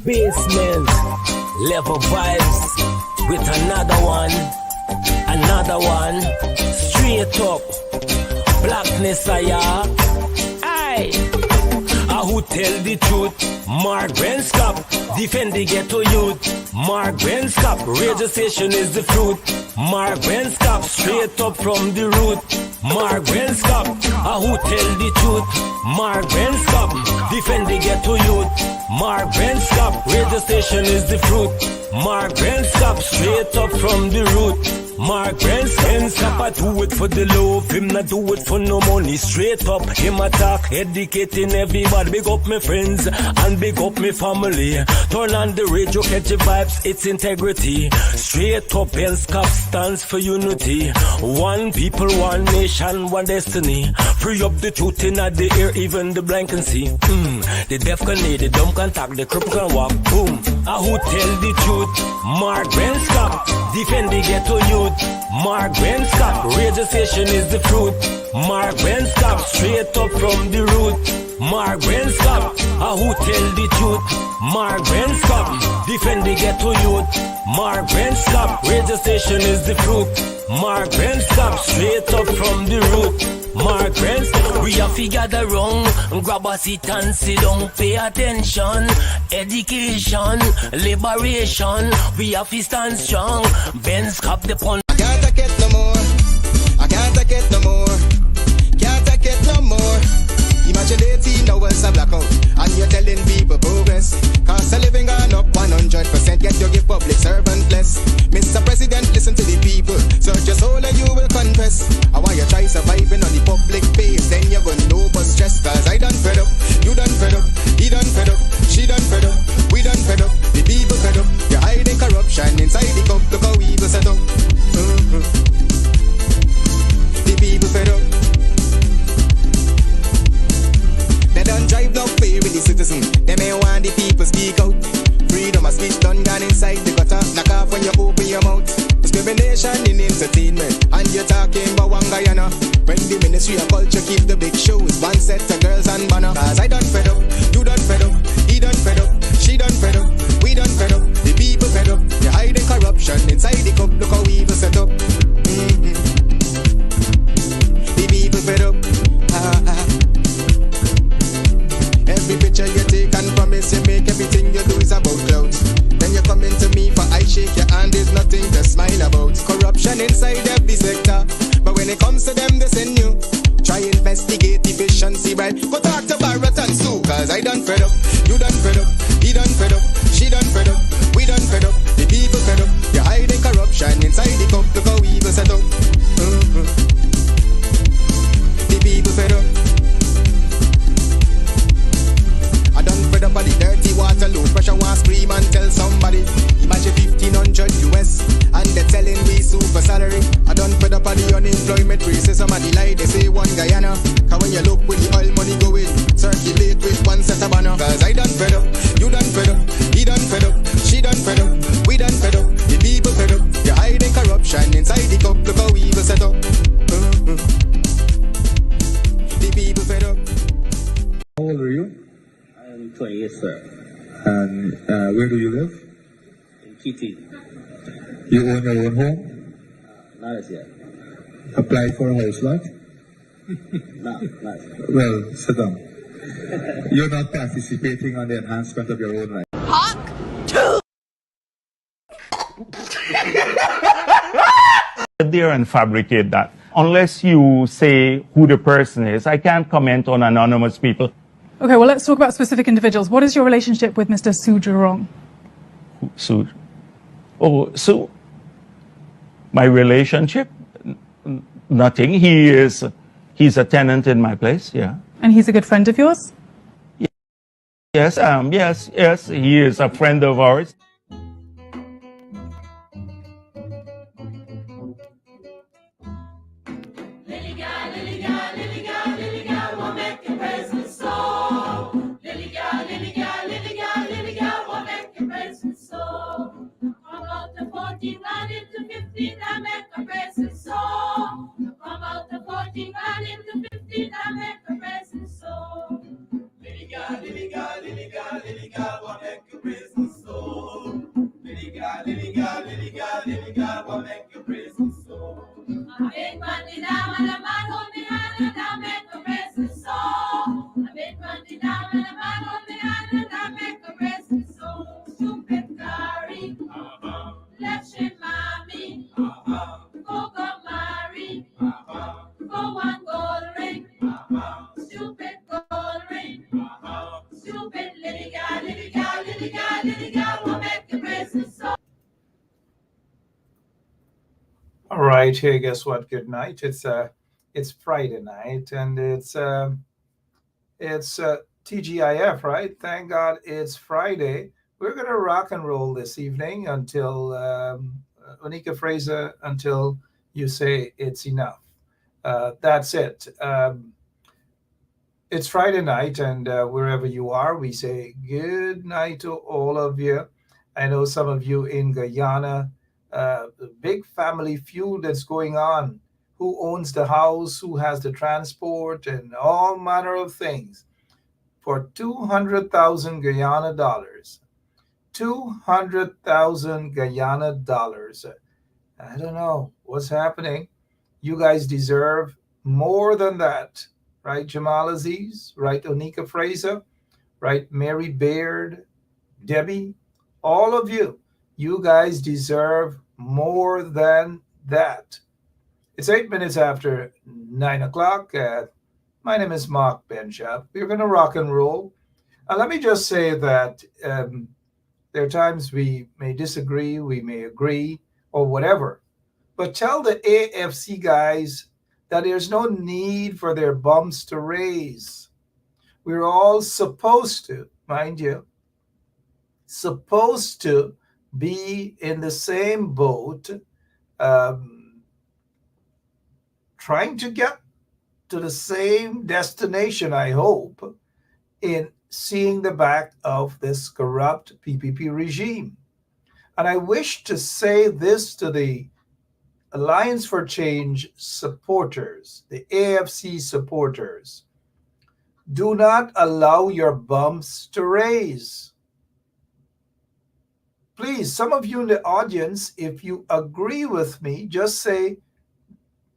Basement, level vibes with another one, straight up, blackness aye. Who tell the truth? Mark Benskop, defend the ghetto youth. Mark Benskop, radio station is the fruit. Mark Benskop, straight up from the root. Mark Benskop, who tell the truth? Mark Benskop, defend the ghetto youth. Mark Benskop, radio station is the fruit. Mark Benskop, straight up from the root. Mark Benskop, I do it for the love, him not do it for no money. Straight up, him attack, educating everybody. Big up my friends and big up my family. Turn on the radio, catch the vibes, it's integrity. Straight up, Benskop stands for unity. One people, one nation, one destiny. Free up the truth in the air, even the blind can see. The deaf can hear, the dumb can talk, the cripple can walk. Boom. Who tell the truth? Mark Benskop, defend the ghetto youth. Mark Benskop, radio station is the fruit. Mark Benskop, straight up from the root. Mark Benskop, who tell the truth? Mark Benskop, defend the ghetto youth. Mark Benskop, radio station is the fruit. Mark Benskop, straight up from the root. Mark Benskop, we have to gather round, grab a seat and sit down, pay attention. Education, liberation, we have to stand strong. Benskop the pun. I can't take it no more. I can't take it no more. Can't take it no more. Imagine 18 hours of blackout and you're telling people progress. Cost of living gone up 100%, yet you give public servant less. Mr. President, listen to the people. Search your soul and you will confess. I want you try surviving on the public face, then you're gonna know but stress. Cause I done fed up, you done fed up, he done fed up, she done fed up, we done fed up, the people fed up. You're hiding corruption inside the cup, look how we will set up. The people fed up. They don't drive no fair with the citizen. They may want the people speak out. Freedom of speech done gone inside the gutter. Knock off when you open your mouth. Discrimination in entertainment, and you're talking about one Guyana. When the Ministry of Culture keep the big shows, one set of girls and banner. Cause I done fed up, you done fed up, he done fed up, she done fed up, we done fed up, the people fed up. You're hiding corruption inside the cup, look how evil set up. The people fed up. Every picture you take and promise you make, everything you do is about clouds. Then you come into me for I shake your hand, there's nothing to smile about. Corruption inside every sector, but when it comes to them they send you. Try investigate efficiency, right? Go talk to Barretons too. Cause I done fed up, you done fed up, he done fed up, she done fed up, we done fed up, the people fed up. You're hiding corruption inside the cup, look how evil set up. The people fed up. I done fed up on the dirty water, low pressure, want scream and tell somebody. Imagine 1500 US and they're telling me super salary. I done fed up on the unemployment racism and the lie they say one Guyana. Cause when you look with the oil money going, circulate with one set of banner. Cause I done fed up, you done fed up, he done fed up, she done fed up, we done fed up, the people fed up. You're hiding corruption inside the cup, look how evil set up. The people fed up. How old are you? I'm 28, sir. And where do you live? In Kitty. You own your own home? Not as yet. Apply for a house lot? Not yet. Well, sit down. You're not participating on the enhancement of your own life. There and fabricate that. Unless you say who the person is, I can't comment on anonymous people. Okay, well, let's talk about specific individuals. What is your relationship with Mr. Sujurong? Su? Oh, Su? My relationship? Nothing. He's a tenant in my place, yeah. And he's a good friend of yours? Yes, yes, he is a friend of ours. All right, hey, guess what? Good night. It's Friday night, and it's TGIF, right? Thank God it's Friday. We're gonna rock and roll this evening until Onika Fraser, until you say it's enough. That's it. It's Friday night, and wherever you are, we say good night to all of you. I know some of you in Guyana, the big family feud that's going on. Who owns the house? Who has the transport? And all manner of things. For 200,000 Guyana dollars. 200,000 Guyana dollars. I don't know what's happening. You guys deserve more than that. Right, Jamal Aziz? Right, Onika Fraser? Right, Mary Baird? Debbie? All of you. You guys deserve more than that. It's 8 minutes after 9 o'clock. My name is Mark Benchap. We're going to rock and roll. Let me just say that there are times we may disagree, we may agree, or whatever. But tell the AFC guys that there's no need for their bums to raise. We're all supposed to, mind you, supposed to be in the same boat, trying to get to the same destination, I hope, in seeing the back of this corrupt PPP regime. And I wish to say this to the Alliance for Change supporters, the AFC supporters. Do not allow your bumps to raise. Please, some of you in the audience, if you agree with me, just say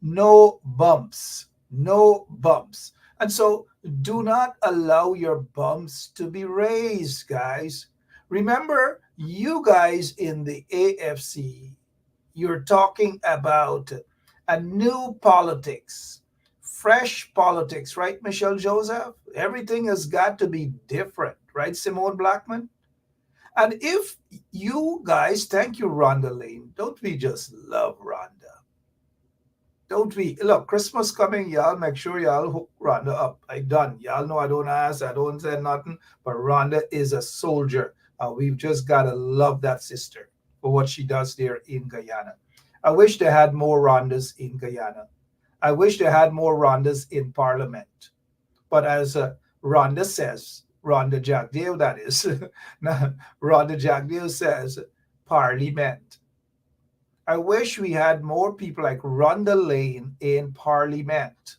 no bumps, no bumps. And so do not allow your bumps to be raised, guys. Remember, you guys in the AFC, you're talking about a new politics, fresh politics, right, Michelle Joseph? Everything has got to be different, right, Simone Blackman? And if you guys, thank you, Rhonda Lane, don't we just love Rhonda? Don't we? Look, Christmas coming, y'all make sure y'all hook Rhonda up. I done. Y'all know I don't ask, I don't say nothing, but Rhonda is a soldier. We've just got to love that sister for what she does there in Guyana. I wish they had more Rhondas in Guyana. I wish they had more Rhondas in Parliament. But as Rhonda says, Rhonda Jackdale, that is, Rhonda Jackdale says, Parliament. I wish we had more people like Rhonda Lane in Parliament.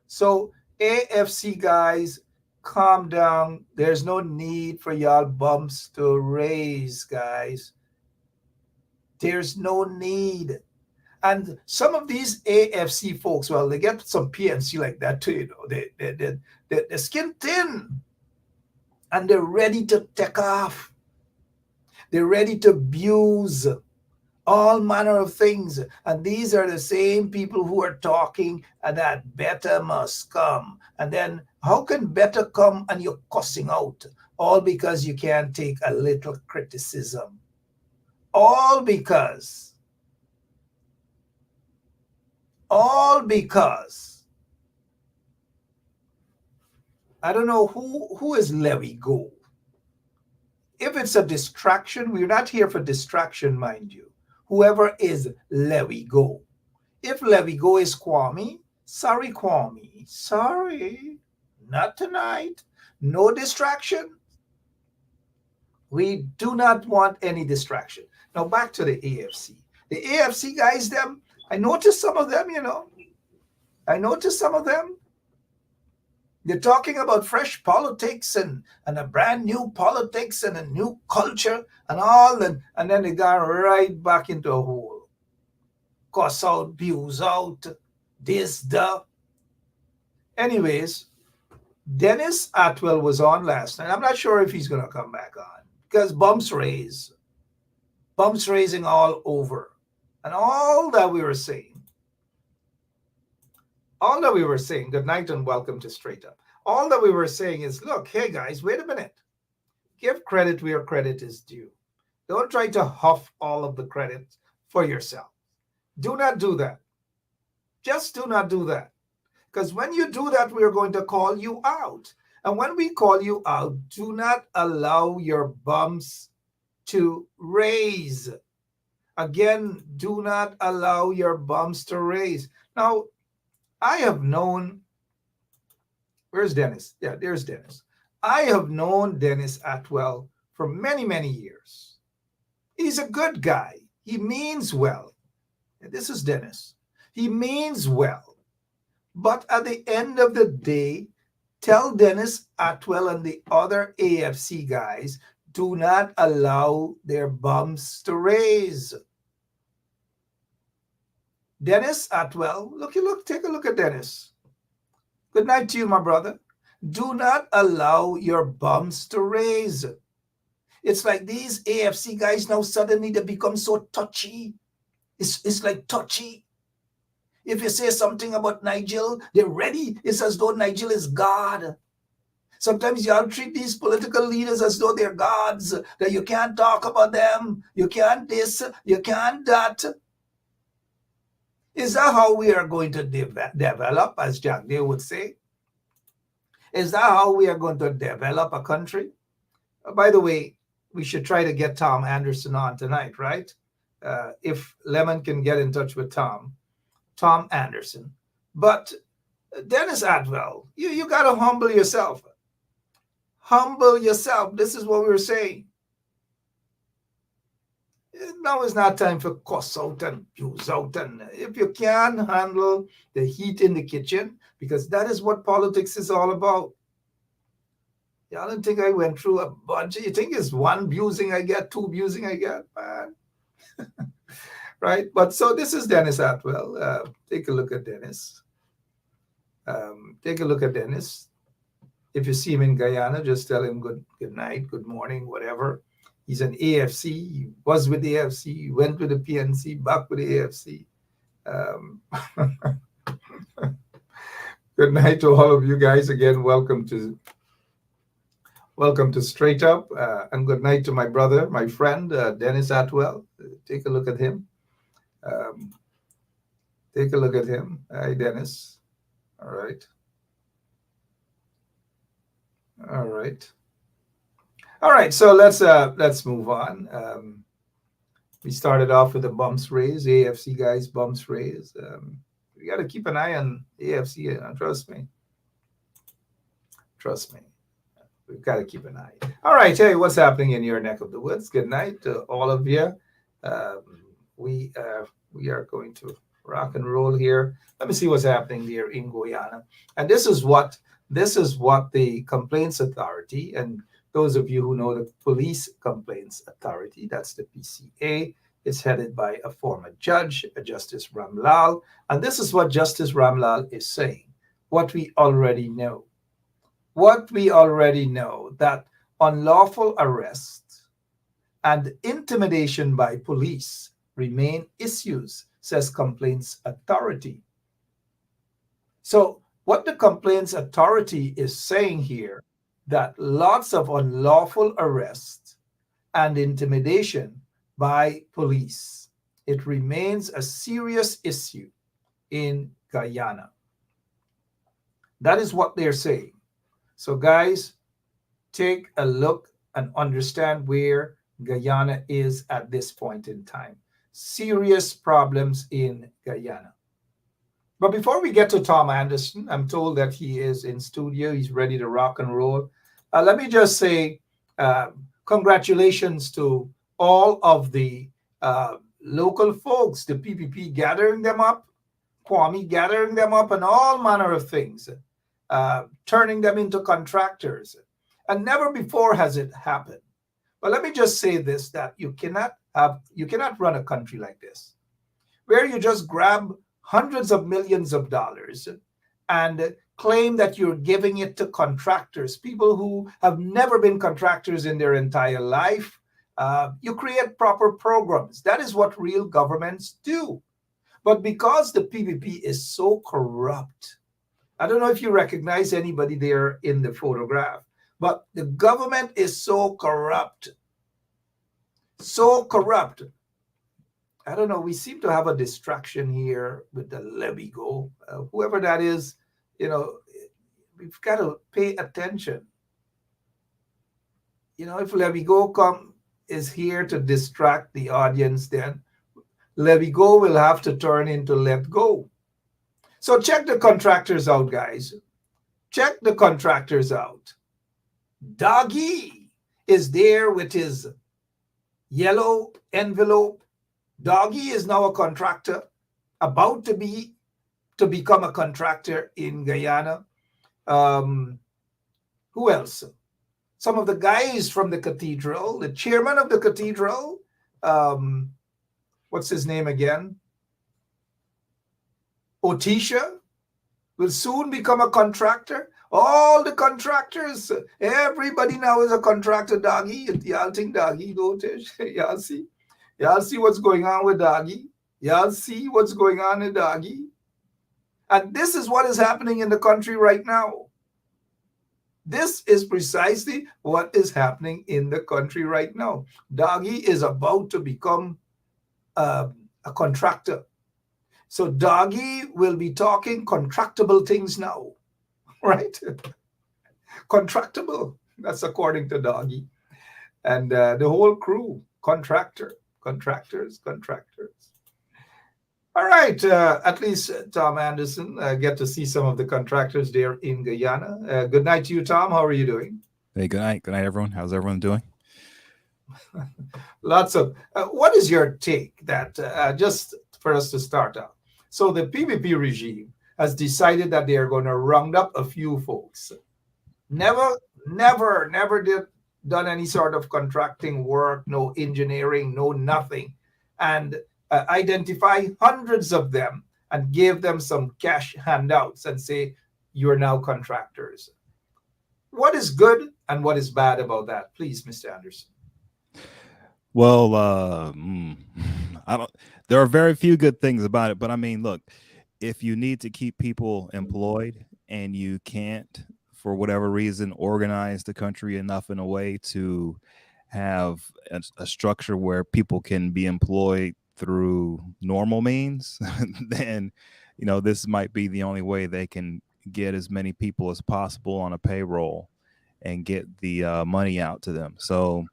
So AFC guys, calm down. There's no need for y'all bumps to raise, guys. There's no need. And some of these AFC folks, well, they get some PNC like that too, you know. They're skin thin. And they're ready to take off. They're ready to abuse all manner of things. And these are the same people who are talking that better must come. And then how can better come and you're cussing out? All because you can't take a little criticism. All because I don't know who is Levy Go. If it's a distraction, we're not here for distraction, mind you. Whoever is Levy Go. If Levy Go is Kwame, sorry Kwame, sorry, not tonight. No distraction. We do not want any distraction. Now back to the AFC. The AFC guys, I noticed some of them, you know. I noticed some of them. They're talking about fresh politics and a brand new politics and a new culture and all, and then they got right back into a hole. Cuss out, abuse out, this, the. Anyways, Dennis Atwell was on last night. I'm not sure if he's going to come back on because bumps raising all over. And all that we were saying, good night and welcome to Straight Up. All that we were saying is, look, hey guys, wait a minute. Give credit where credit is due. Don't try to huff all of the credit for yourself. Do not do that. Just do not do that. Because when you do that, we are going to call you out. And when we call you out, do not allow your bumps to raise. Again, do not allow your bumps to raise. Now, I have known, where's Dennis? Yeah, there's Dennis. I have known Dennis Atwell for many, many years. He's a good guy. He means well. And this is Dennis. He means well. But at the end of the day, tell Dennis Atwell and the other AFC guys, do not allow their bumps to raise. Dennis Atwell, take a look at Dennis. Good night to you, my brother. Do not allow your bumps to raise. It's like these AFC guys now suddenly they become so touchy. It's like touchy. If you say something about Nigel, they're ready. It's as though Nigel is God. Sometimes y'all treat these political leaders as though they're gods, that you can't talk about them, you can't this, you can't that. Is that how we are going to develop, as Jack Day would say? Is that how we are going to develop a country? By the way, we should try to get Tom Anderson on tonight, right? If Lemon can get in touch with Tom Anderson. But Dennis Atwell, you got to humble yourself. Humble yourself. This is what we were saying. Now is not time for cuss out and abuse out. And if you can handle the heat in the kitchen, because that is what politics is all about. Y'all don't think I went through a bunch. You think it's one abusing I get, two abusing I get, man. Right? But so this is Dennis Atwell. Take a look at Dennis. Take a look at Dennis. If you see him in Guyana, just tell him good night, good morning, whatever. He's an AFC. He was with the AFC. He went with the PNC, back with the AFC. Good night to all of you guys. Again, welcome to Straight Up. And good night to my brother, my friend, Dennis Atwell. Take a look at him. Take a look at him. Hi, Dennis. All right. All right. All right. So let's move on. We started off with the bumps raise. AFC guys, bumps raise. We got to keep an eye on AFC. Trust me. Trust me. We've got to keep an eye. All right. Hey, what's happening in your neck of the woods? Good night to all of you. We are going to rock and roll here. Let me see what's happening here in Guyana. And this is what the Complaints Authority, and those of you who know the Police Complaints Authority, that's the PCA, is headed by a former judge, Justice Ramlal. And this is what Justice Ramlal is saying, what we already know. What we already know, that unlawful arrest and intimidation by police remain issues, says Complaints Authority. So what the Complaints Authority is saying here, that lots of unlawful arrest and intimidation by police, it remains a serious issue in Guyana. That is what they're saying. So guys, take a look and understand where Guyana is at this point in time. Serious problems in Guyana. But before we get to Tom Anderson, I'm told that he is in studio. He's ready to rock and roll. Let me just say congratulations to all of the local folks, the PPP gathering them up, Kwame gathering them up, and all manner of things. turning them into contractors. And never before has it happened. But let me just say this, that you cannot run a country like this, where you just grab hundreds of millions of dollars and claim that you're giving it to contractors, people who have never been contractors in their entire life. You create proper programs. That is what real governments do. But because the PPP is so corrupt, I don't know if you recognize anybody there in the photograph, but the government is so corrupt. So corrupt. I don't know. We seem to have a distraction here with the levy go. Whoever that is, we've got to pay attention. If levy go is here to distract the audience, then levy go will have to turn into let go. So check the contractors out, guys. Check the contractors out. Doggy is there with his yellow envelope. Doggy is now a contractor, about to become a contractor in Guyana. Who else? Some of the guys from the cathedral, the chairman of the cathedral, what's his name again? Otisha will soon become a contractor. All the contractors, everybody now is a contractor. Doggy, y'all think Doggy, Otish? Y'all see? Y'all see what's going on with Doggy? Y'all see what's going on with Doggy? And this is what is happening in the country right now. This is precisely what is happening in the country right now. Doggy is about to become a contractor. So Doggy will be talking contractable things now, right? Contractable. That's according to Doggy. And the whole crew, contractors. All right. At least Tom Anderson get to see some of the contractors there in Guyana. Good night to you, Tom. How are you doing? Hey, good night. Good night, everyone. How's everyone doing? Lots of. What is your take that just for us to start out? So the PPP regime has decided that they are going to round up a few folks. Never done any sort of contracting work, no engineering, no nothing, and identify hundreds of them and give them some cash handouts and say, you're now contractors. What is good and what is bad about that? Please, Mr. Anderson. Well, there are very few good things about it, but I mean, look, if you need to keep people employed and you can't, for whatever reason, organize the country enough in a way to have a structure where people can be employed through normal means, then, this might be the only way they can get as many people as possible on a payroll and get the money out to them. So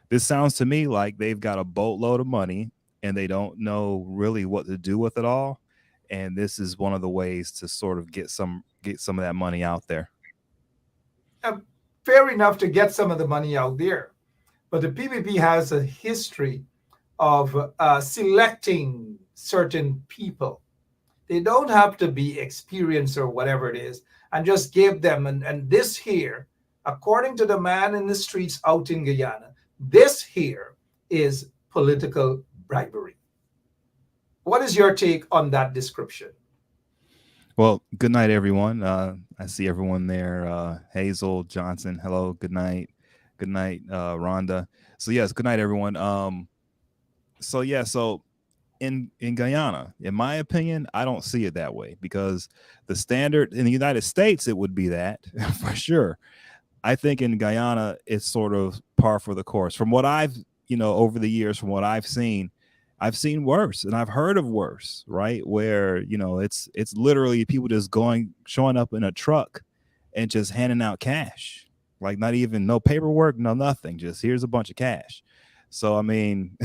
this sounds to me like they've got a boatload of money and they don't know really what to do with it all. And this is one of the ways to sort of get some of that money out there. Fair enough to get some of the money out there. But the PPP has a history of selecting certain people. They don't have to be experienced or whatever it is, and just give them. And this here, according to the man in the streets out in Guyana, this here is political bribery. What is your take on that description? Well, good night, everyone. I see everyone there. Hazel, Johnson, hello, good night. Good night, Rhonda. So yes, good night, everyone. So in Guyana, in my opinion, I don't see it that way, because the standard in the United States, it would be that for sure. I think in Guyana, it's sort of par for the course. From what I've, over the years, from what I've seen worse, and I've heard of worse, right? Where, it's literally people just showing up in a truck and just handing out cash, like not even no paperwork, no nothing, just here's a bunch of cash. So, I mean,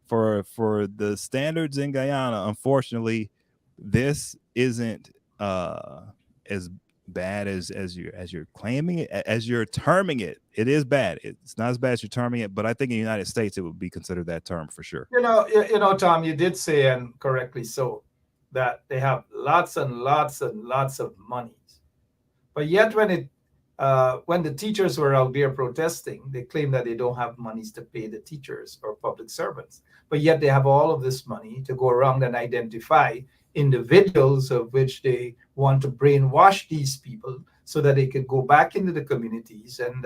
for the standards in Guyana, unfortunately, this isn't as bad as you're claiming it, as you're terming it. It is bad. It's not as bad as you're terming it, but I think in the United States it would be considered that term for sure. Tom, you did say, and correctly so, that they have lots and lots and lots of money. But yet when the teachers were out there protesting, they claim that they don't have monies to pay the teachers or public servants. But yet they have all of this money to go around and identify individuals of which they want to brainwash these people so that they could go back into the communities and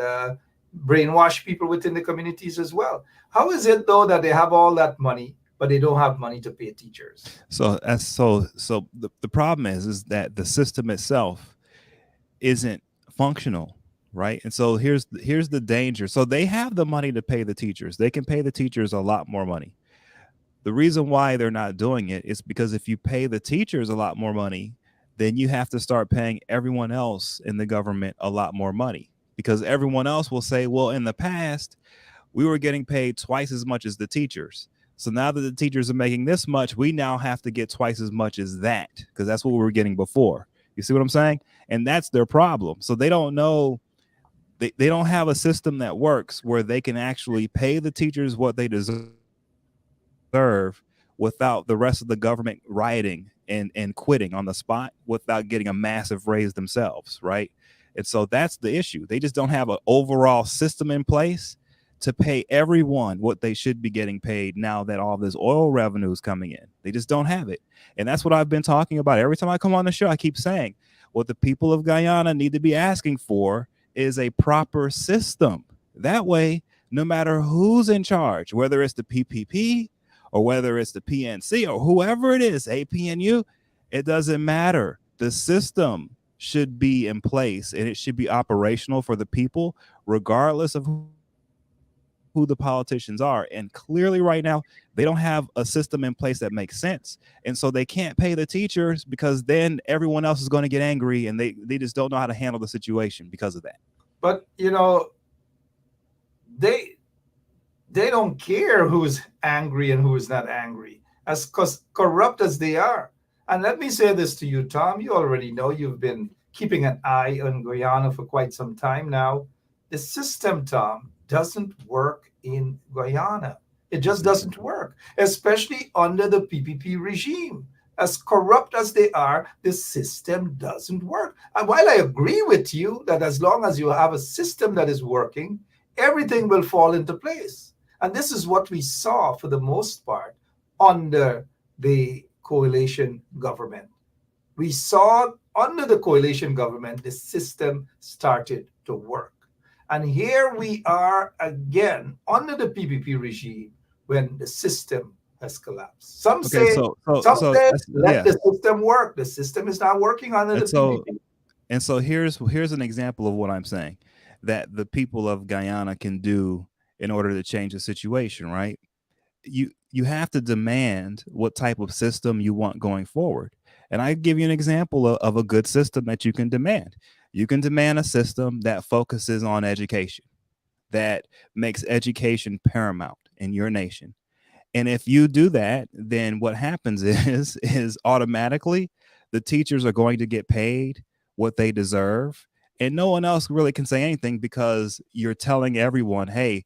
brainwash people within the communities as well. How is it though that they have all that money, but they don't have money to pay teachers? So the problem is that the system itself isn't functional, right? And so here's the danger. So they have the money to pay the teachers. They can pay the teachers a lot more money. The reason why they're not doing it is because if you pay the teachers a lot more money, then you have to start paying everyone else in the government a lot more money, because everyone else will say, well, in the past, we were getting paid twice as much as the teachers. So now that the teachers are making this much, we now have to get twice as much as that, because that's what we were getting before. You see what I'm saying? And that's their problem. So they don't know, they don't have a system that works where they can actually pay the teachers what they deserve without the rest of the government rioting and quitting on the spot without getting a massive raise themselves, right? And so that's the issue. They just don't have an overall system in place to pay everyone what they should be getting paid now that all this oil revenue is coming in. They just don't have it. And that's what I've been talking about. Every time I come on the show, I keep saying what the people of Guyana need to be asking for is a proper system. That way, no matter who's in charge, whether it's the PPP or whether it's the PNC or whoever it is, APNU, it doesn't matter. The system should be in place and it should be operational for the people, regardless of who the politicians are. And clearly right now, they don't have a system in place that makes sense. And so they can't pay the teachers because then everyone else is going to get angry and they just don't know how to handle the situation because of that. But, you know, they don't care who's angry and who is not angry, as corrupt as they are. And let me say this to you, Tom. You already know, you've been keeping an eye on Guyana for quite some time now. The system, Tom, doesn't work in Guyana. It just doesn't work, especially under the PPP regime. As corrupt as they are, the system doesn't work. And while I agree with you that as long as you have a system that is working, everything will fall into place. And this is what we saw for the most part under the coalition government. We saw under the coalition government, the system started to work. And here we are again under the PPP regime when the system has collapsed. Some say, let the system work. The system is not working under the PPP. And so here's an example of what I'm saying that the people of Guyana can do in order to change the situation, right? You have to demand what type of system you want going forward. And I give you an example of a good system that you can demand. You can demand a system that focuses on education, that makes education paramount in your nation. And if you do that, then what happens is automatically the teachers are going to get paid what they deserve. And no one else really can say anything because you're telling everyone, hey,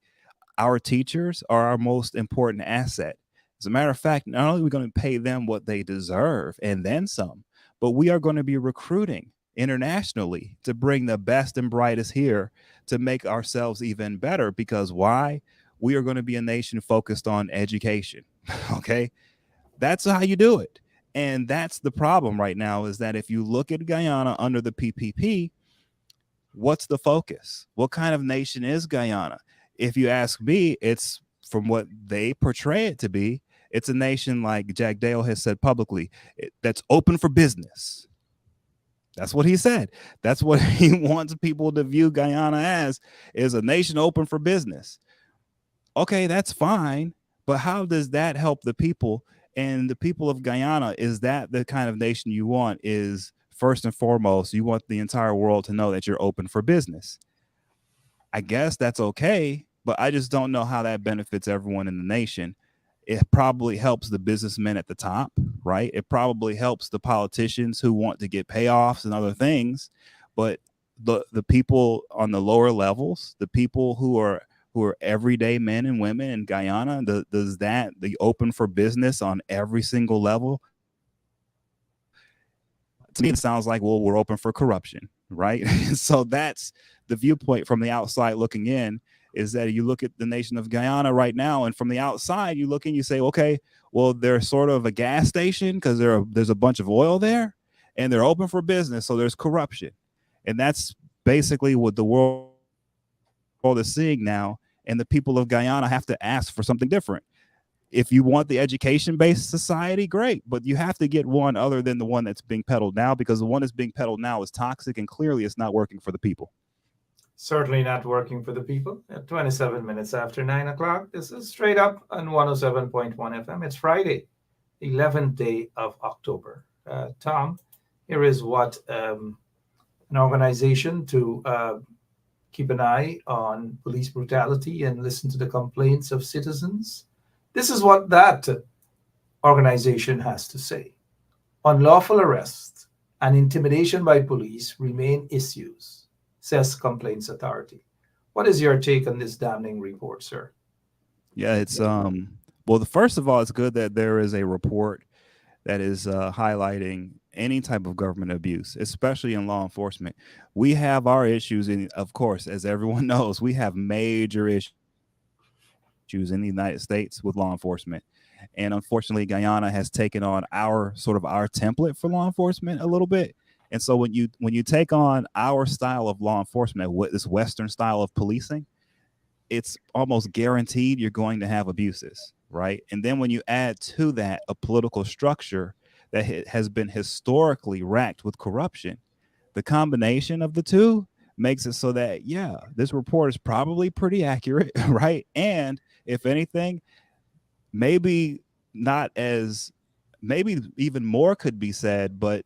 our teachers are our most important asset. As a matter of fact, not only are we going to pay them what they deserve and then some, but we are going to be recruiting internationally to bring the best and brightest here to make ourselves even better. Because why? We are going to be a nation focused on education. Okay. That's how you do it. And that's the problem right now is that if you look at Guyana under the PPP, what's the focus? What kind of nation is Guyana? If you ask me, it's from what they portray it to be. It's a nation like Jack Dale has said publicly that's open for business. That's what he said. That's what he wants people to view Guyana as, is a nation open for business. Okay, that's fine. But how does that help the people? And the people of Guyana, is that the kind of nation you want? Is first and foremost, you want the entire world to know that you're open for business. I guess that's okay, but I just don't know how that benefits everyone in the nation. It probably helps the businessmen at the top, right? It probably helps the politicians who want to get payoffs and other things. But the people on the lower levels, the people who are everyday men and women in Guyana, does that, the open for business on every single level? To me, it sounds like, well, we're open for corruption. right? So that's the viewpoint from the outside looking in, is that you look at the nation of Guyana right now, and from the outside you look and you say, okay, well, they're sort of a gas station because there's a bunch of oil there and they're open for business, so there's corruption. And that's basically what the world is seeing now, and the people of Guyana have to ask for something different. If you want the education-based society, great, but you have to get one other than the one that's being peddled now, because the one that's being peddled now is toxic and clearly it's not working for the people. Certainly not working for the people. At 27 minutes after 9 o'clock, this is Straight Up on 107.1 FM. It's Friday, 11th day of October. Tom, here is what an organization to keep an eye on police brutality and listen to the complaints of citizens. This is what that organization has to say. Unlawful arrest and intimidation by police remain issues, says Complaints Authority. What is your take on this damning report, sir? Yeah, it's well, first of all, it's good that there is a report that is highlighting any type of government abuse, especially in law enforcement. We have our issues, and of course, as everyone knows, we have major issues in the United States with law enforcement. And unfortunately, Guyana has taken on our template for law enforcement a little bit. And so when you take on our style of law enforcement, this Western style of policing, it's almost guaranteed you're going to have abuses, right? And then when you add to that a political structure that has been historically racked with corruption, the combination of the two makes it so that, yeah, this report is probably pretty accurate, right? And if anything, maybe even more could be said, but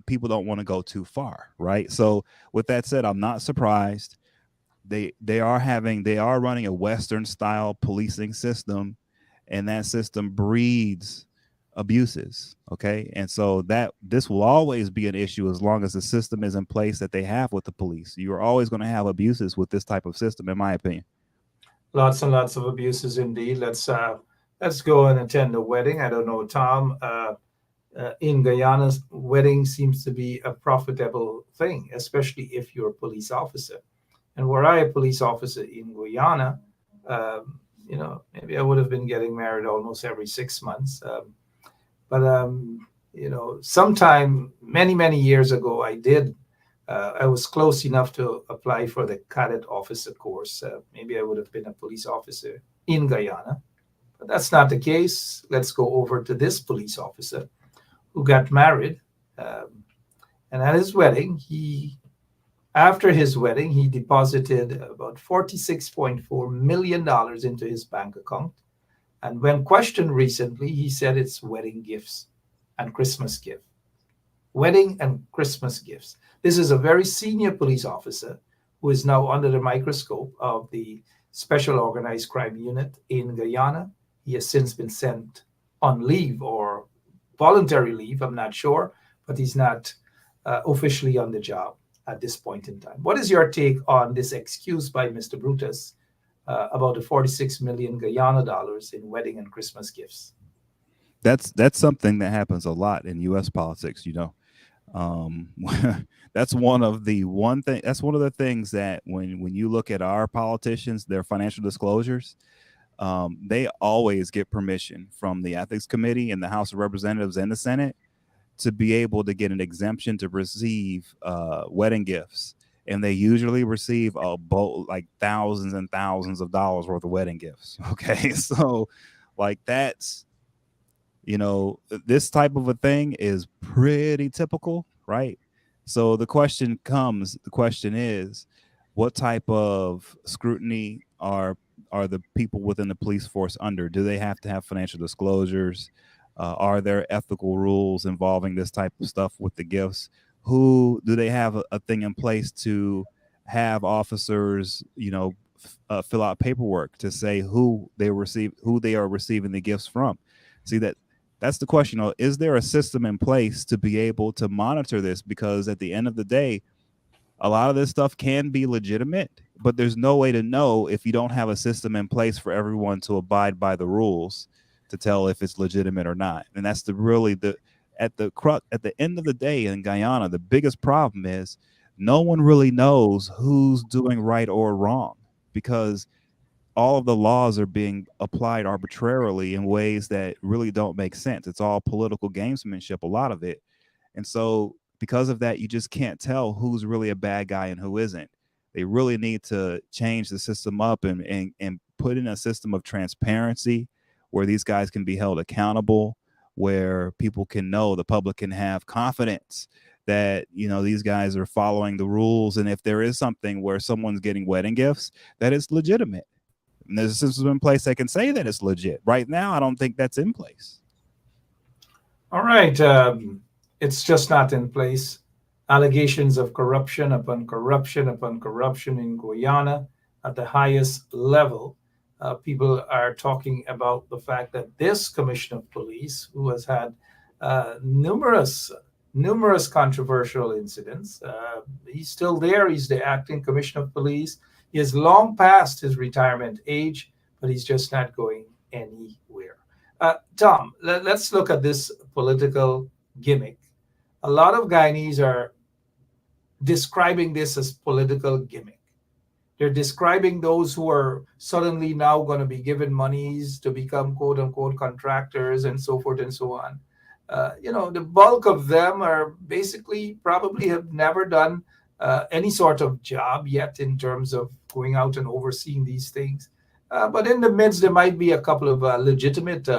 people don't want to go too far, right? So with that said, I'm not surprised. They are running a Western style policing system, and that system breeds abuses. Okay. And so this will always be an issue as long as the system is in place that they have with the police. You are always going to have abuses with this type of system, in my opinion. Lots and lots of abuses indeed. Let's go and attend a wedding. I don't know, Tom. In Guyana, wedding seems to be a profitable thing, especially if you're a police officer. And were I a police officer in Guyana, maybe I would have been getting married almost every 6 months. But sometime many years ago, I was close enough to apply for the cadet officer course. Maybe I would have been a police officer in Guyana, but that's not the case. Let's go over to this police officer who got married, and at his wedding, after his wedding, he deposited about $46.4 million into his bank account. And when questioned recently, he said it's wedding gifts and Christmas gifts. Wedding and Christmas gifts. This is a very senior police officer who is now under the microscope of the Special Organized Crime Unit in Guyana. He has since been sent on leave or voluntary leave, I'm not sure, but he's not officially on the job at this point in time. What is your take on this excuse by Mr. Brutus about the 46 million Guyana dollars in wedding and Christmas gifts? That's something that happens a lot in U.S. politics. That's one of the things that when you look at our politicians, their financial disclosures, they always get permission from the Ethics Committee in the House of Representatives and the Senate to be able to get an exemption to receive wedding gifts. And they usually receive like thousands and thousands of dollars worth of wedding gifts. Okay. So that's, this type of a thing is pretty typical, right? So the question is, what type of scrutiny are the people within the police force under? Do they have to have financial disclosures? Are there ethical rules involving this type of stuff with the gifts? Do they have a thing in place to have officers, fill out paperwork to say who they are receiving the gifts from? See, that's the question. Is there a system in place to be able to monitor this? Because at the end of the day, a lot of this stuff can be legitimate, but there's no way to know if you don't have a system in place for everyone to abide by the rules to tell if it's legitimate or not. And that's at the end of the day in Guyana, the biggest problem is no one really knows who's doing right or wrong, because all of the laws are being applied arbitrarily in ways that really don't make sense. It's all political gamesmanship, a lot of it. And so because of that, you just can't tell who's really a bad guy and who isn't. They really need to change the system up and put in a system of transparency where these guys can be held accountable, where people can know, the public can have confidence that, you know, these guys are following the rules. And if there is something where someone's getting wedding gifts, that is legitimate. And there's a system in place that can say that it's legit. Right now, I don't think that's in place. All right. It's just not in place. Allegations of corruption upon corruption upon corruption in Guyana at the highest level. People are talking about the fact that this commissioner of police, who has had numerous controversial incidents, he's still there. He's the acting commissioner of police. He has long passed his retirement age, but he's just not going anywhere. Tom, let's look at this political gimmick. A lot of Guyanese are describing this as political gimmick. They're describing those who are suddenly now going to be given monies to become quote unquote contractors and so forth and so on. The bulk of them are basically probably have never done any sort of job yet in terms of going out and overseeing these things. But in the midst, there might be a couple of legitimate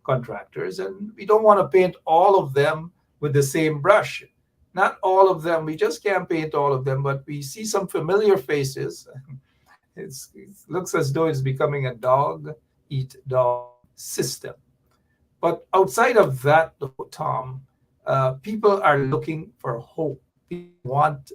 contractors, and we don't want to paint all of them with the same brush. Not all of them. We just can't paint all of them, but we see some familiar faces. It looks as though it's becoming a dog-eat-dog system. But outside of that, Tom, people are looking for hope. People want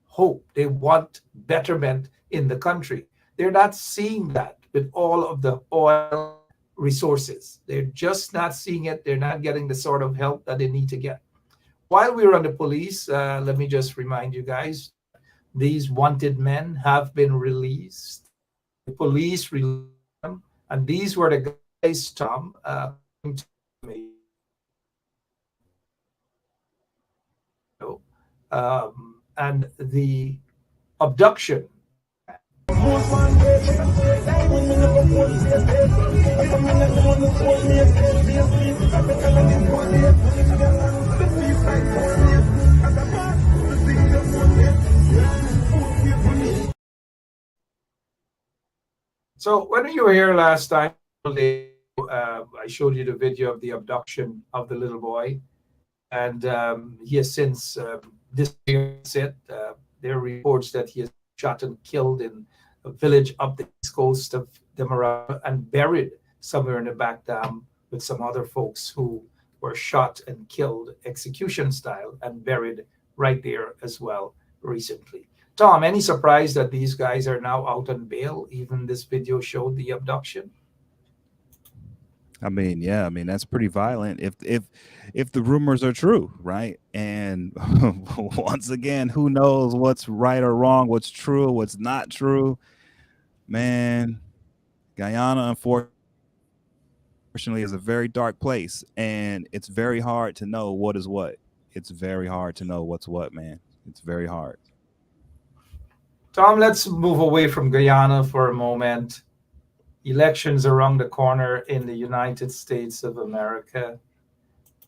hope. They want betterment in the country. They're not seeing that with all of the oil resources. They're just not seeing it. They're not getting the sort of help that they need to get. While we're on the police, let me just remind you guys, these wanted men have been released. The police released them, and these were the guys, Tom, and the abduction. So when you were here last time, I showed you the video of the abduction of the little boy, and he has since disappeared. There are reports that he is shot and killed in a village up the east coast of Demerara and buried somewhere in the back dam with some other folks who were shot and killed execution style and buried right there as well recently. Tom, any surprise that these guys are now out on bail? Even this video showed the abduction. I mean, yeah, I mean, that's pretty violent if the rumors are true, right? And once again, who knows what's right or wrong, what's true, what's not true. Man, Guyana, unfortunately, is a very dark place, and it's very hard to know what is what. It's very hard to know what's what, man. It's very hard. Tom, let's move away from Guyana for a moment. Elections around the corner in the United States of America.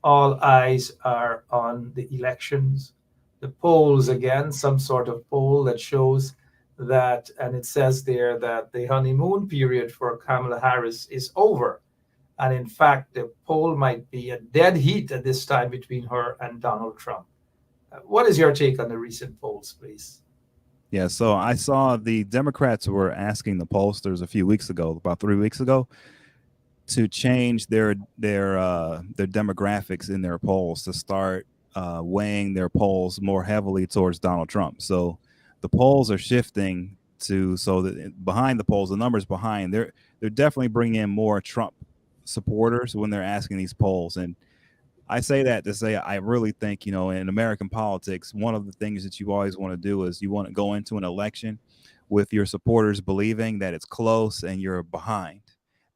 All eyes are on the elections. The polls, again, some sort of poll that shows that, and it says there that the honeymoon period for Kamala Harris is over. And in fact, the poll might be a dead heat at this time between her and Donald Trump. What is your take on the recent polls, please? Yeah, so I saw the Democrats were asking the pollsters a few weeks ago, about 3 weeks ago, to change their demographics in their polls, to start weighing their polls more heavily towards Donald Trump. So the polls are shifting to, so that behind the polls, the numbers behind, they're definitely bringing in more Trump supporters when they're asking these polls. And I say that to say I really think, you know, in American politics, one of the things that you always want to do is you want to go into an election with your supporters believing that it's close and you're behind,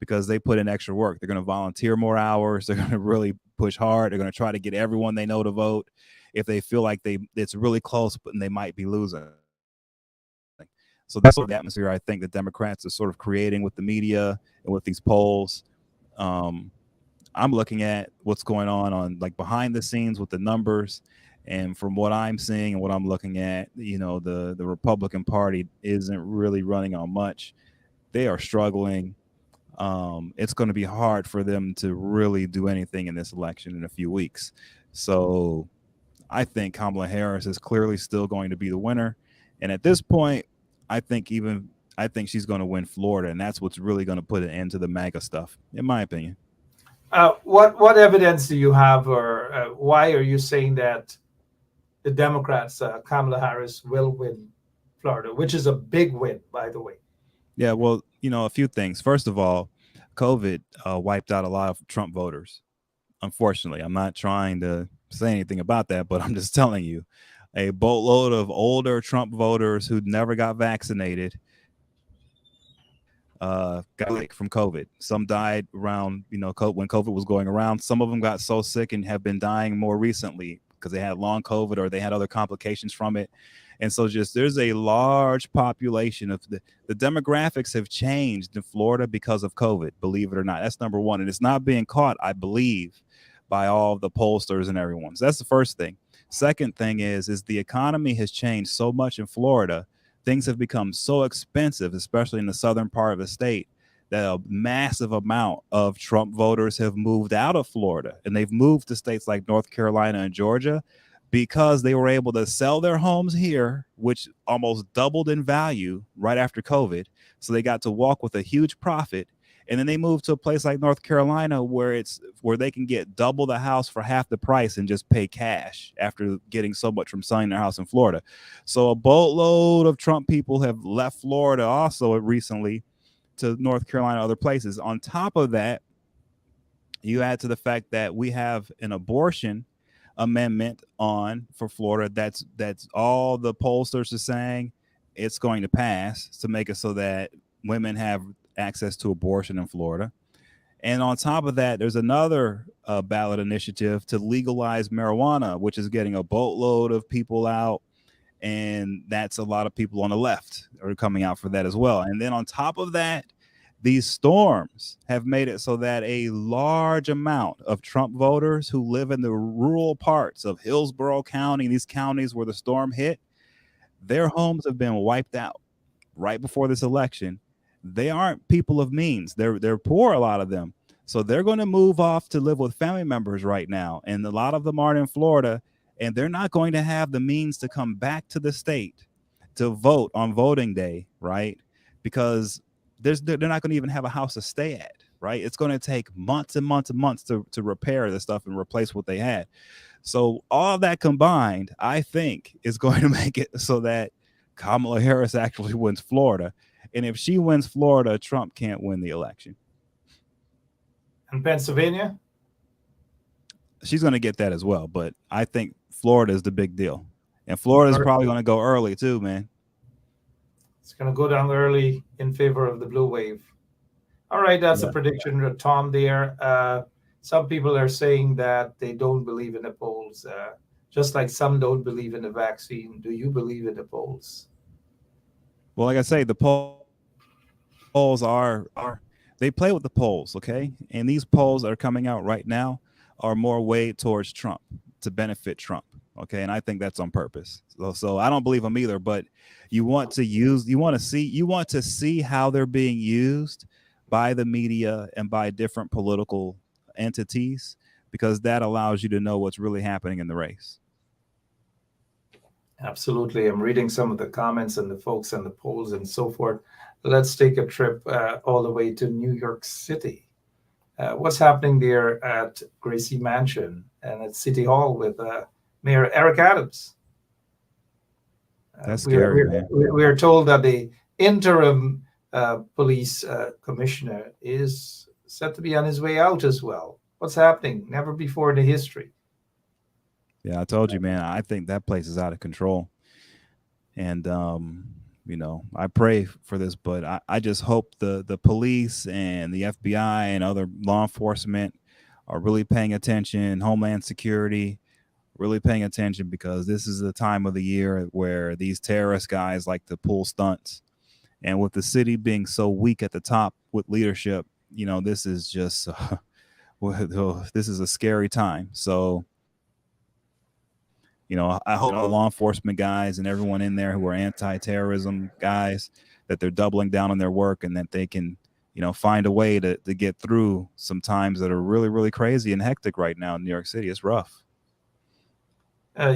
because they put in extra work. They're going to volunteer more hours. They're going to really push hard. They're going to try to get everyone they know to vote. if they feel like it's really close, but they might be losing. So that's sort of the atmosphere I think the Democrats are sort of creating with the media and with these polls. I'm looking at what's going on like behind the scenes with the numbers, and from what I'm seeing and what I'm looking at, the Republican Party isn't really running on much. They are struggling. It's going to be hard for them to really do anything in this election in a few weeks. So I think Kamala Harris is clearly still going to be the winner. And at this point, I think she's going to win Florida, and that's what's really going to put an end to the MAGA stuff, in my opinion. What evidence do you have, or why are you saying that the Democrats, Kamala Harris, will win Florida, which is a big win, by the way? Yeah, well, a few things. First of all, COVID wiped out a lot of Trump voters. Unfortunately, I'm not trying to say anything about that, but I'm just telling you, a boatload of older Trump voters who never got vaccinated got sick from COVID. Some died around, when COVID was going around. Some of them got so sick and have been dying more recently because they had long COVID or they had other complications from it. And so there's a large population of the demographics have changed in Florida because of COVID, believe it or not. That's number one. And it's not being caught, I believe, by all of the pollsters and everyone. So that's the first thing. Second thing is the economy has changed so much in Florida. Things have become so expensive, especially in the southern part of the state, that a massive amount of Trump voters have moved out of Florida, and they've moved to states like North Carolina and Georgia because they were able to sell their homes here, which almost doubled in value right after COVID. So they got to walk with a huge profit. And then they moved to a place like North Carolina where they can get double the house for half the price and just pay cash after getting so much from selling their house in Florida. So a boatload of Trump people have left Florida also recently to North Carolina, other places. On top of that, you add to the fact that we have an abortion amendment for Florida. That's all the pollsters are saying it's going to pass to make it so that women have access to abortion in Florida. And on top of that, there's another ballot initiative to legalize marijuana, which is getting a boatload of people out. And that's a lot of people on the left are coming out for that as well. And then on top of that, these storms have made it so that a large amount of Trump voters who live in the rural parts of Hillsborough County, these counties where the storm hit, their homes have been wiped out right before this election. They aren't people of means. They're poor, a lot of them. So they're going to move off to live with family members right now. And a lot of them aren't in Florida, and they're not going to have the means to come back to the state to vote on voting day, right? Because they're not going to even have a house to stay at, right? It's going to take months and months and months to repair this stuff and replace what they had. So all of that combined, I think, is going to make it so that Kamala Harris actually wins Florida. And if she wins Florida, Trump can't win the election. And Pennsylvania? She's going to get that as well. But I think Florida is the big deal. And Florida is probably going to go early too, man. It's going to go down early in favor of the blue wave. All right, that's a prediction, Tom, there. Some people are saying that they don't believe in the polls, just like some don't believe in the vaccine. Do you believe in the polls? Well, like I say, the polls are they play with the polls, okay? And these polls that are coming out right now are more weighed towards Trump, to benefit Trump, okay? And I think that's on purpose. So I don't believe them either, but you want to see how they're being used by the media and by different political entities, because that allows you to know what's really happening in the race. Absolutely. I'm reading some of the comments and the folks and the polls and so forth. Let's take a trip all the way to New York City. What's happening there at Gracie Mansion and at City Hall with Mayor Eric Adams? That's scary, man. We are told that the interim police commissioner is set to be on his way out as well. What's happening? Never before in the history. Yeah, I told you, man, I think that place is out of control. And, I pray for this, but I just hope the police and the FBI and other law enforcement are really paying attention, Homeland Security, really paying attention, because this is the time of the year where these terrorist guys like to pull stunts. And with the city being so weak at the top with leadership, this is just this is a scary time. So, I hope the law enforcement guys and everyone in there who are anti-terrorism guys, that they're doubling down on their work, and that they can, find a way to get through some times that are really, really crazy and hectic right now in New York City. It's rough.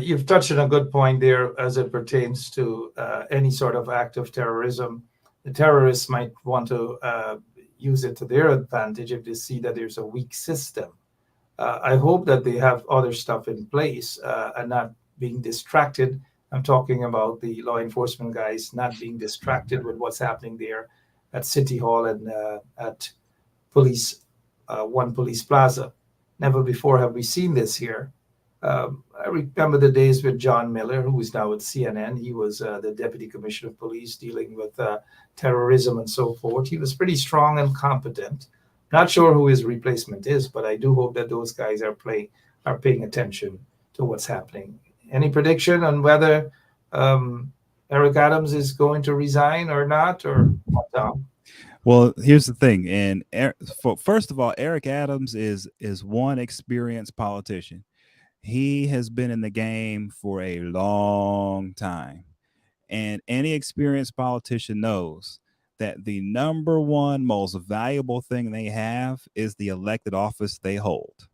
You've touched on a good point there as it pertains to any sort of act of terrorism. The terrorists might want to use it to their advantage if they see that there's a weak system. I hope that they have other stuff in place and not being distracted. I'm talking about the law enforcement guys not being distracted with what's happening there at City Hall and at One Police Plaza. Never before have we seen this here. I remember the days with John Miller, who is now at CNN. He was the Deputy Commissioner of Police dealing with terrorism and so forth. He was pretty strong and competent. Not sure who his replacement is, but I do hope that those guys are paying attention to what's happening. Any prediction on whether Eric Adams is going to resign or not, or what, Tom? Well, here's the thing. And first of all, Eric Adams is one experienced politician. He has been in the game for a long time. And any experienced politician knows that the number one most valuable thing they have is the elected office they hold.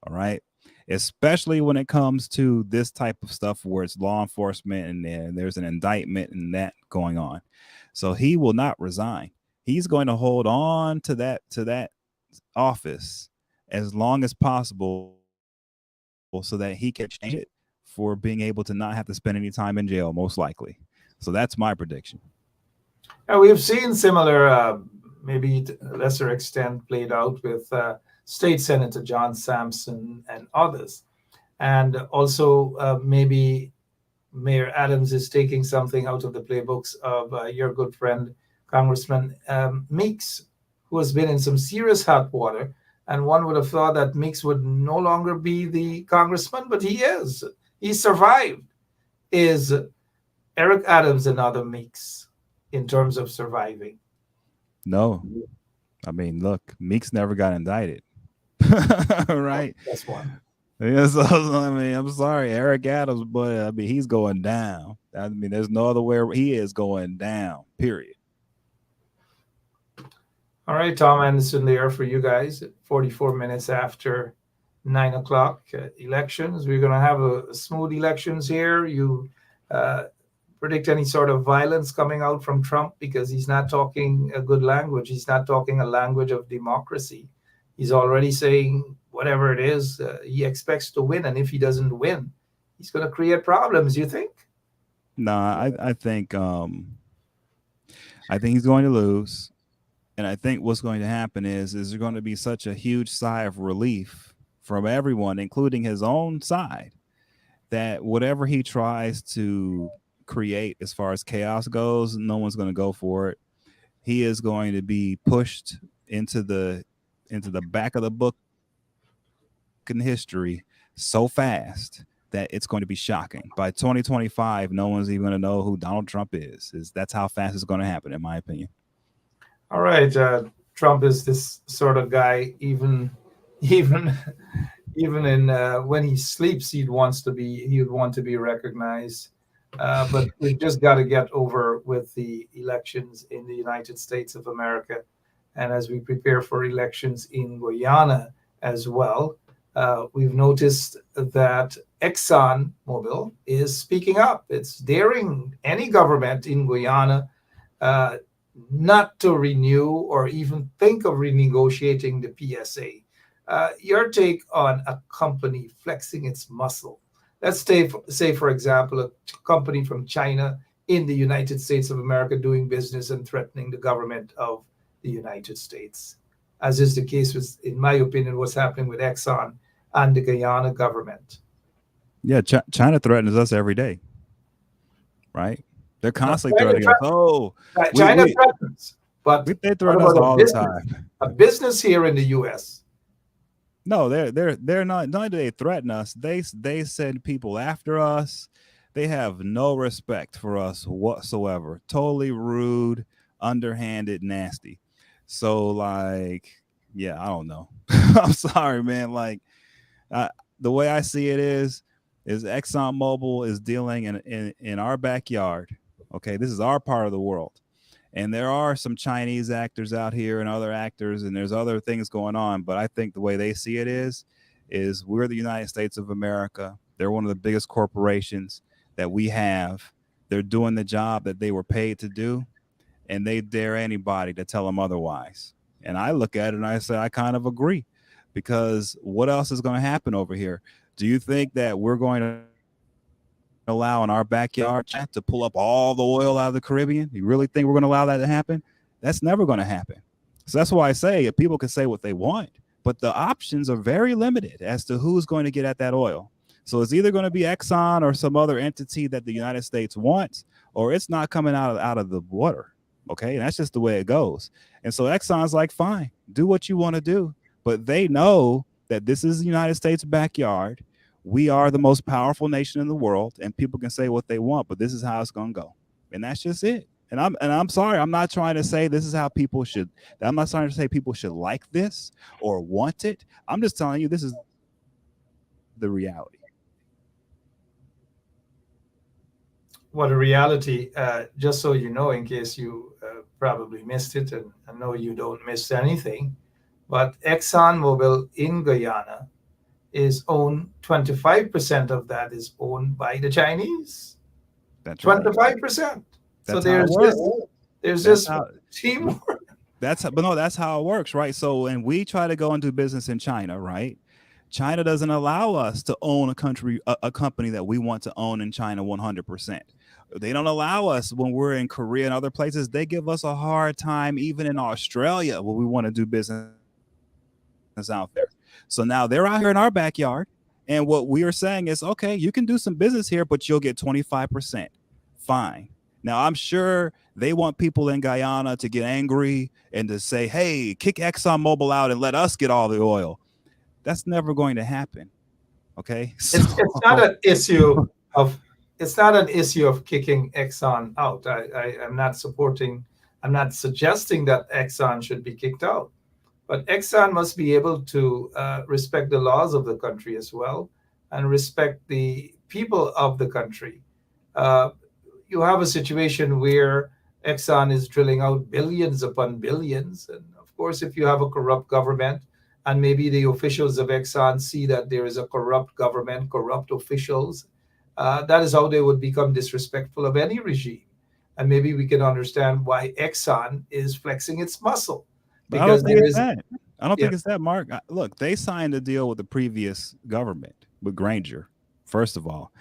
All right. Especially when it comes to this type of stuff where it's law enforcement and there's an indictment and that going on. So he will not resign. He's going to hold on to that office as long as possible, so that he can change it for being able to not have to spend any time in jail, most likely. So that's my prediction. We've seen similar, maybe to a lesser extent, played out with State Senator John Sampson and others. And also maybe Mayor Adams is taking something out of the playbooks of your good friend, Congressman Meeks, who has been in some serious hot water. And one would have thought that Meeks would no longer be the congressman, but he is. He survived. Is Eric Adams another Meeks in terms of surviving? No. I mean, look, Meeks never got indicted. Right? That's one. Yeah, so, I mean, I'm sorry, Eric Adams, but I mean, he's going down. I mean, there's no other way. He is going down, period. All right, Tom Anderson there for you guys at 44 minutes after 9 o'clock. Elections. We're going to have a smooth elections here. You predict any sort of violence coming out from Trump, because he's not talking a good language. He's not talking a language of democracy. He's already saying whatever it is, he expects to win. And if he doesn't win, he's going to create problems, you think? No, I think he's going to lose. And I think what's going to happen is there's going to be such a huge sigh of relief from everyone, including his own side, that whatever he tries to create as far as chaos goes, no one's going to go for it. He is going to be pushed into the back of the book in history so fast that it's going to be shocking. By 2025, no one's even going to know who Donald Trump is. That's how fast it's going to happen, in my opinion. All right, Trump is this sort of guy. Even in when he sleeps, he would want to be recognized. But we've just got to get over with the elections in the United States of America, and as we prepare for elections in Guyana as well, we've noticed that ExxonMobil is speaking up. It's daring any government in Guyana not to renew or even think of renegotiating the PSA. Your take on a company flexing its muscle? Let's say, for example, a company from China in the United States of America doing business and threatening the government of the United States, as is the case with, in my opinion, what's happening with Exxon and the Guyana government. Yeah, China threatens us every day, right? They're constantly threatening us. Oh, China threatens, but they threaten us all the time. A business here in the U.S. No, they're not. Not do they threaten us. They send people after us. They have no respect for us whatsoever. Totally rude, underhanded, nasty. So like, yeah, I don't know. I'm sorry, man. Like, uh, the way I see it is ExxonMobil is dealing in our backyard. Okay, this is our part of the world. And there are some Chinese actors out here and other actors, and there's other things going on. But I think the way they see it is we're the United States of America. They're one of the biggest corporations that we have. They're doing the job that they were paid to do, and they dare anybody to tell them otherwise. And I look at it and I say, I kind of agree, because what else is going to happen over here? Do you think that we're going to allow in our backyard to pull up all the oil out of the Caribbean? You really think we're going to allow that to happen? That's never going to happen. So that's why I say people can say what they want, but the options are very limited as to who's going to get at that oil. So it's either going to be Exxon or some other entity that the United States wants, or it's not coming out of the water. Okay, and that's just the way it goes. And so Exxon's like, fine, do what you want to do, but they know that this is the United States backyard. We are the most powerful nation in the world, and people can say what they want, but this is how it's going to go. And that's just it. And I'm sorry, I'm not trying to say this is how people should. I'm not trying to say people should like this or want it. I'm just telling you this is the reality. Well, the reality, just so you know, in case you probably missed it, and I know you don't miss anything, but ExxonMobil in Guyana is owned, 25% of that is owned by the Chinese. That's 25%. So there's this teamwork. That's how it works, right? So when we try to go and do business in China, right? China doesn't allow us to own a company that we want to own in China 100%. They don't allow us when we're in Korea and other places. They give us a hard time, even in Australia, when we want to do business out there. So now they're out here in our backyard, and what we are saying is, okay, you can do some business here, but you'll get 25%. Fine. Now, I'm sure they want people in Guyana to get angry and to say, hey, kick ExxonMobil out and let us get all the oil. That's never going to happen. Okay. So, it's not an issue of kicking Exxon out. I'm not suggesting that Exxon should be kicked out, but Exxon must be able to respect the laws of the country as well, and respect the people of the country. You have a situation where Exxon is drilling out billions upon billions, and of course, if you have a corrupt government, and maybe the officials of Exxon see that there is a corrupt government, corrupt officials, that is how they would become disrespectful of any regime. And maybe we can understand why Exxon is flexing its muscle. Because I don't think it's that, Mark. Look, they signed a deal with the previous government, with Granger, first of all.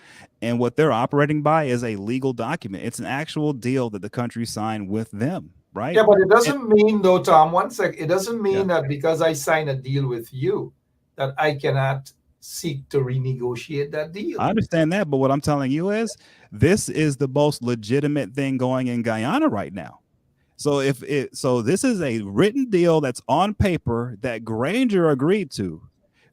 And what they're operating by is a legal document. It's an actual deal that the country signed with them. Right? Yeah, but it doesn't mean, though, Tom, one sec, it doesn't mean that because I sign a deal with you that I cannot seek to renegotiate that deal. I understand that, but what I'm telling you is this is the most legitimate thing going in Guyana right now. So this is a written deal that's on paper that Granger agreed to.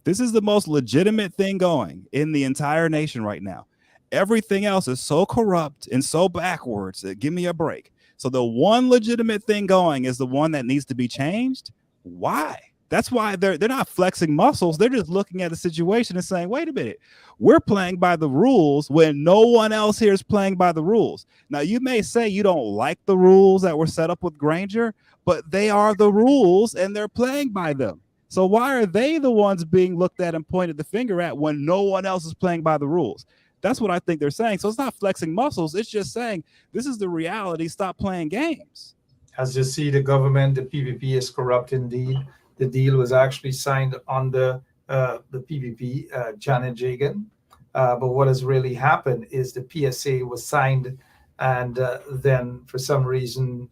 This is the most legitimate thing going in the entire nation right now. Everything else is so corrupt and so backwards that give me a break. So the one legitimate thing going is the one that needs to be changed. Why? That's why they're not flexing muscles. They're just looking at the situation and saying, wait a minute, we're playing by the rules when no one else here is playing by the rules. Now, you may say you don't like the rules that were set up with Granger, but they are the rules and they're playing by them. So why are they the ones being looked at and pointed the finger at when no one else is playing by the rules? That's what I think they're saying. So it's not flexing muscles. It's just saying this is the reality. Stop playing games. As you see, the government, the PPP is corrupt indeed. The deal was actually signed on the PPP, Janet Jagan. But what has really happened is the PSA was signed, and then for some reason,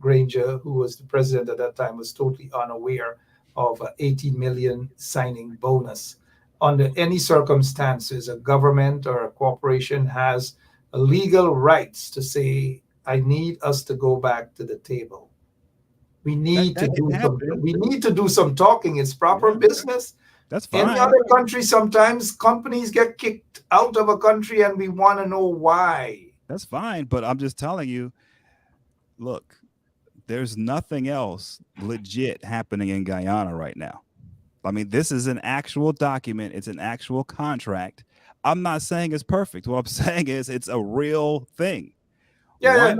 Granger, who was the president at that time, was totally unaware of 18 million signing bonus. Under any circumstances, a government or a corporation has legal rights to say, I need us to go back to the table. We need to do some talking. It's proper business That's fine. Any other country, sometimes companies get kicked out of a country and we want to know why. That's fine. But I'm just telling you, look, there's nothing else legit happening in Guyana right now. I mean, this is an actual document. It's an actual contract. I'm not saying it's perfect. What I'm saying is it's a real thing. Yeah,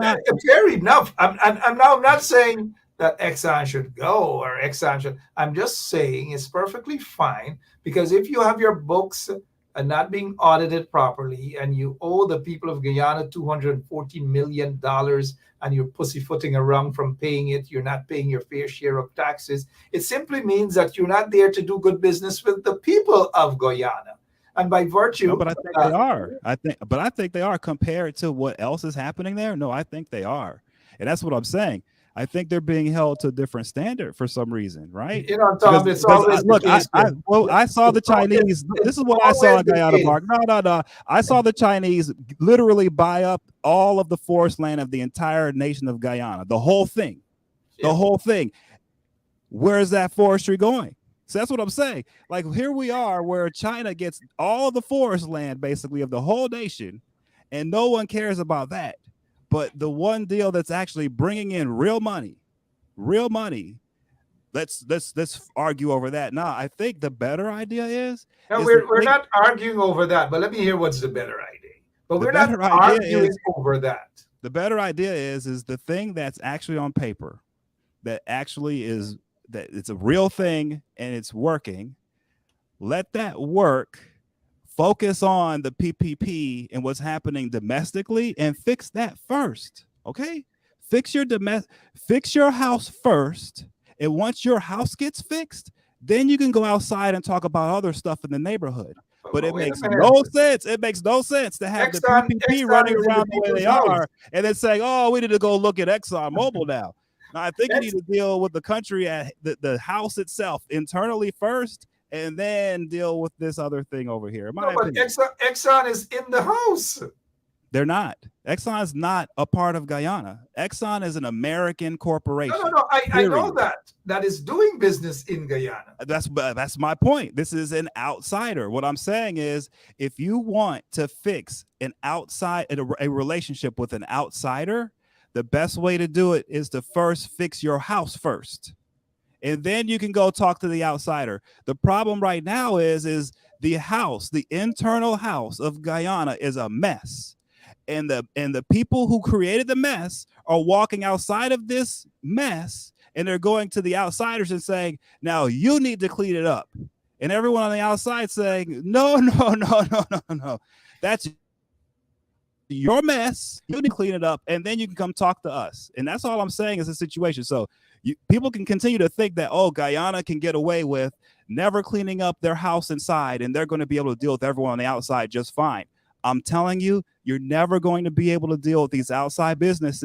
fair enough. I'm not saying that Exxon should go or Exxon should. I'm just saying it's perfectly fine, because if you have your books and not being audited properly and you owe the people of Guyana $214 million and you're pussyfooting around from paying it, you're not paying your fair share of taxes, it simply means that you're not there to do good business with the people of Guyana. And by virtue, no, but I think they are. I think they are compared to what else is happening there. No, I think they are, and that's what I'm saying. I think they're being held to a different standard for some reason, right? You know, Tom, it's always look. the case. I saw the Chinese. This is what I saw in Guyana, Mark. No. I saw the Chinese literally buy up all of the forest land of the entire nation of Guyana. The whole thing. Yeah. The whole thing. Where is that forestry going? So that's what I'm saying. Like, here we are where China gets all of the forest land basically of the whole nation, and no one cares about that. But the one deal that's actually bringing in real money, let's argue over that. Now, I think the better idea is we're not arguing over that, but let me hear what's the better idea. But we're not arguing over that. The better idea is the thing that's actually on paper, that actually is that it's a real thing and it's working. Let that work. Focus on the PPP and what's happening domestically and fix that first. Okay, fix your house first, and once your house gets fixed, then you can go outside and talk about other stuff in the neighborhood. But it makes no sense. It makes no sense to have the PPP running around the way they are and then saying, "Oh, we need to go look at ExxonMobil now." Now, I think you need to deal with the country at the house itself internally first, and then deal with this other thing over here. But Exxon is in the house. They're not. Exxon is not a part of Guyana. Exxon is an American corporation. No. I know that. That is doing business in Guyana. That's my point. This is an outsider. What I'm saying is, if you want to fix a relationship with an outsider, the best way to do it is to first fix your house first. And then you can go talk to the outsider. The problem right now is the internal house of Guyana is a mess. And the people who created the mess are walking outside of this mess, and they're going to the outsiders and saying, now you need to clean it up. And everyone on the outside saying, no. That's your mess. You need to clean it up, and then you can come talk to us. And that's all I'm saying is the situation. So people can continue to think that, oh, Guyana can get away with never cleaning up their house inside, and they're going to be able to deal with everyone on the outside just fine. I'm telling you, you're never going to be able to deal with these outside business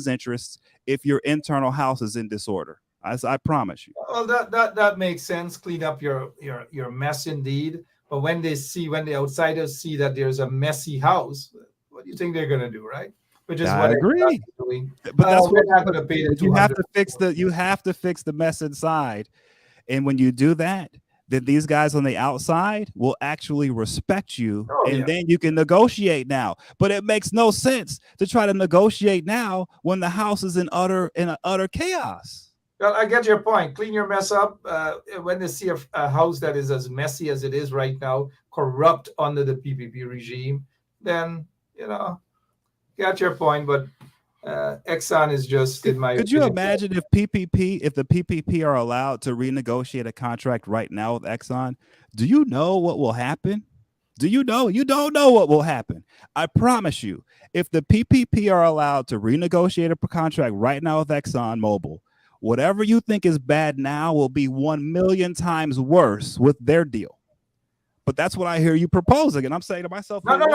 interests if your internal house is in disorder. I promise you. Well, that makes sense. Clean up your mess indeed. But when the outsiders see that there's a messy house, what do you think they're going to do, right? Which is I what agree. Doing. But that's we're not going to pay the you have to fix the mess inside, and when you do that, then these guys on the outside will actually respect you, then you can negotiate now. But it makes no sense to try to negotiate now when the house is in utter chaos. Well, I get your point. Clean your mess up. When they see a house that is as messy as it is right now, corrupt under the PPP regime, then get your point. But Exxon is just, in my opinion. Could you imagine if the PPP are allowed to renegotiate a contract right now with Exxon? Do you know what will happen? Do you know? You don't know what will happen. I promise you, if the PPP are allowed to renegotiate a contract right now with ExxonMobil, whatever you think is bad now will be 1 million times worse with their deal. But that's what I hear you proposing, and I'm saying to myself, no. That's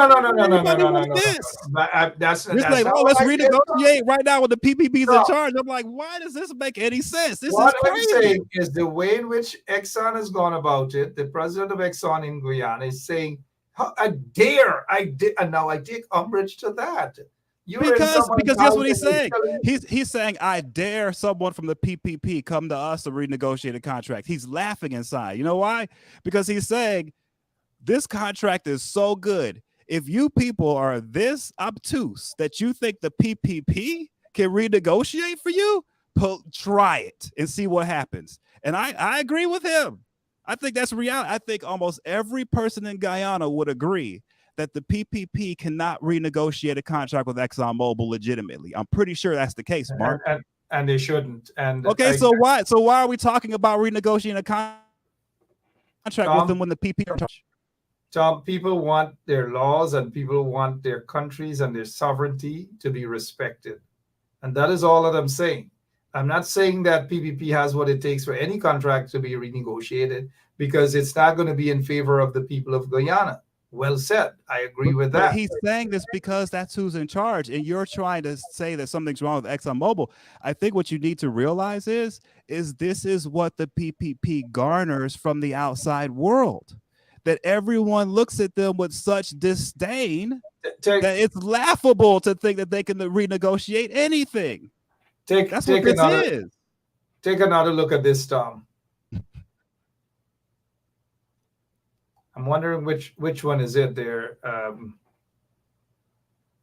like, oh, let's renegotiate right now with the PPPs in charge. I'm like, why does this make any sense? This is crazy. I'm saying is the way in which Exxon has gone about it. The president of Exxon in Guyana is saying, and now I take umbrage to that. You're in someone's Because house guess what he's and you're saying? telling- He's saying, I dare someone from the PPP come to us to renegotiate a contract. He's laughing inside. You know why? Because he's saying this contract is so good. If you people are this obtuse that you think the PPP can renegotiate for you, try it and see what happens. And I agree with him. I think that's reality. I think almost every person in Guyana would agree that the PPP cannot renegotiate a contract with ExxonMobil legitimately. I'm pretty sure that's the case, Mark. And they shouldn't. And okay, so why are we talking about renegotiating a contract with them when the PPP are charged? Tom, people want their laws and people want their countries and their sovereignty to be respected. And that is all that I'm saying. I'm not saying that PPP has what it takes for any contract to be renegotiated, because it's not going to be in favor of the people of Guyana. Well said. I agree with that. But he's saying this because that's who's in charge, and you're trying to say that something's wrong with ExxonMobil. I think what you need to realize is this is what the PPP garners from the outside world, that everyone looks at them with such disdain that it's laughable to think that they can renegotiate anything. That's what this is. Take another look at this, Tom. I'm wondering which one is it there.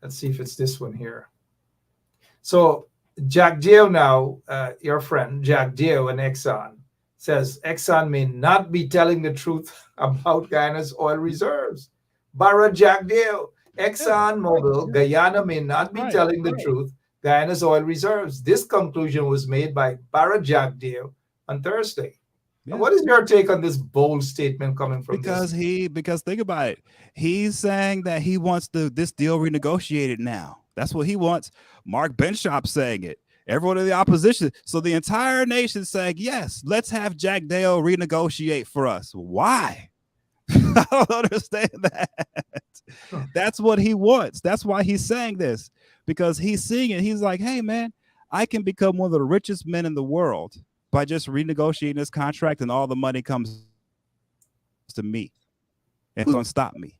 Let's see if it's this one here. So Jack Dio now, your friend Jack Dio and Exxon, says Exxon may not be telling the truth about Guyana's oil reserves. Barra Jack Dio, ExxonMobil, Guyana may not be telling the truth Guyana's oil reserves. This conclusion was made by Barra Jack Dio on Thursday. Yeah. What is your take on this bold statement coming from because think about it. He's saying that he wants this deal renegotiated now. That's what he wants. Mark Benschop saying it. Everyone in the opposition. So the entire nation saying, yes, let's have Jack Dale renegotiate for us. Why? I don't understand that. That's what he wants. That's why he's saying this, because he's seeing it. He's like, hey, man, I can become one of the richest men in the world by just renegotiating this contract, and all the money comes to me. It's going to stop me.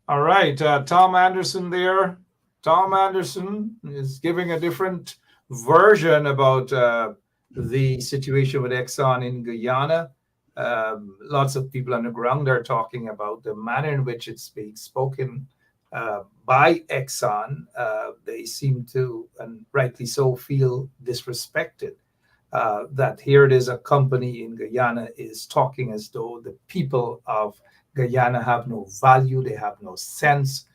All right. Tom Anderson there. Tom Anderson is giving a different version about the situation with Exxon in Guyana. Lots of people on the ground are talking about the manner in which it's being spoken by Exxon. They seem to, and rightly so, feel disrespected. That here it is, a company in Guyana is talking as though the people of Guyana have no value, they have no sense.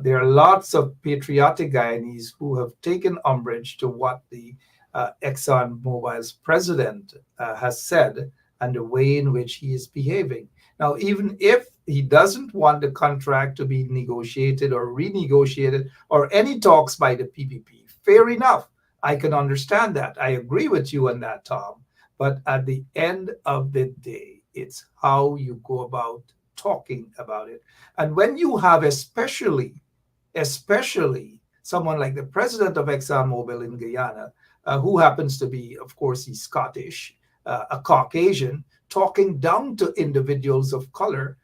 There are lots of patriotic Guyanese who have taken umbrage to what the ExxonMobil's president has said and the way in which he is behaving. Now, even if he doesn't want the contract to be negotiated or renegotiated or any talks by the PPP, fair enough. I can understand that. I agree with you on that, Tom. But at the end of the day, it's how you go about talking about it. And when you have especially someone like the president of ExxonMobil in Guyana, who happens to be, of course, he's Scottish, a Caucasian, talking down to individuals of color,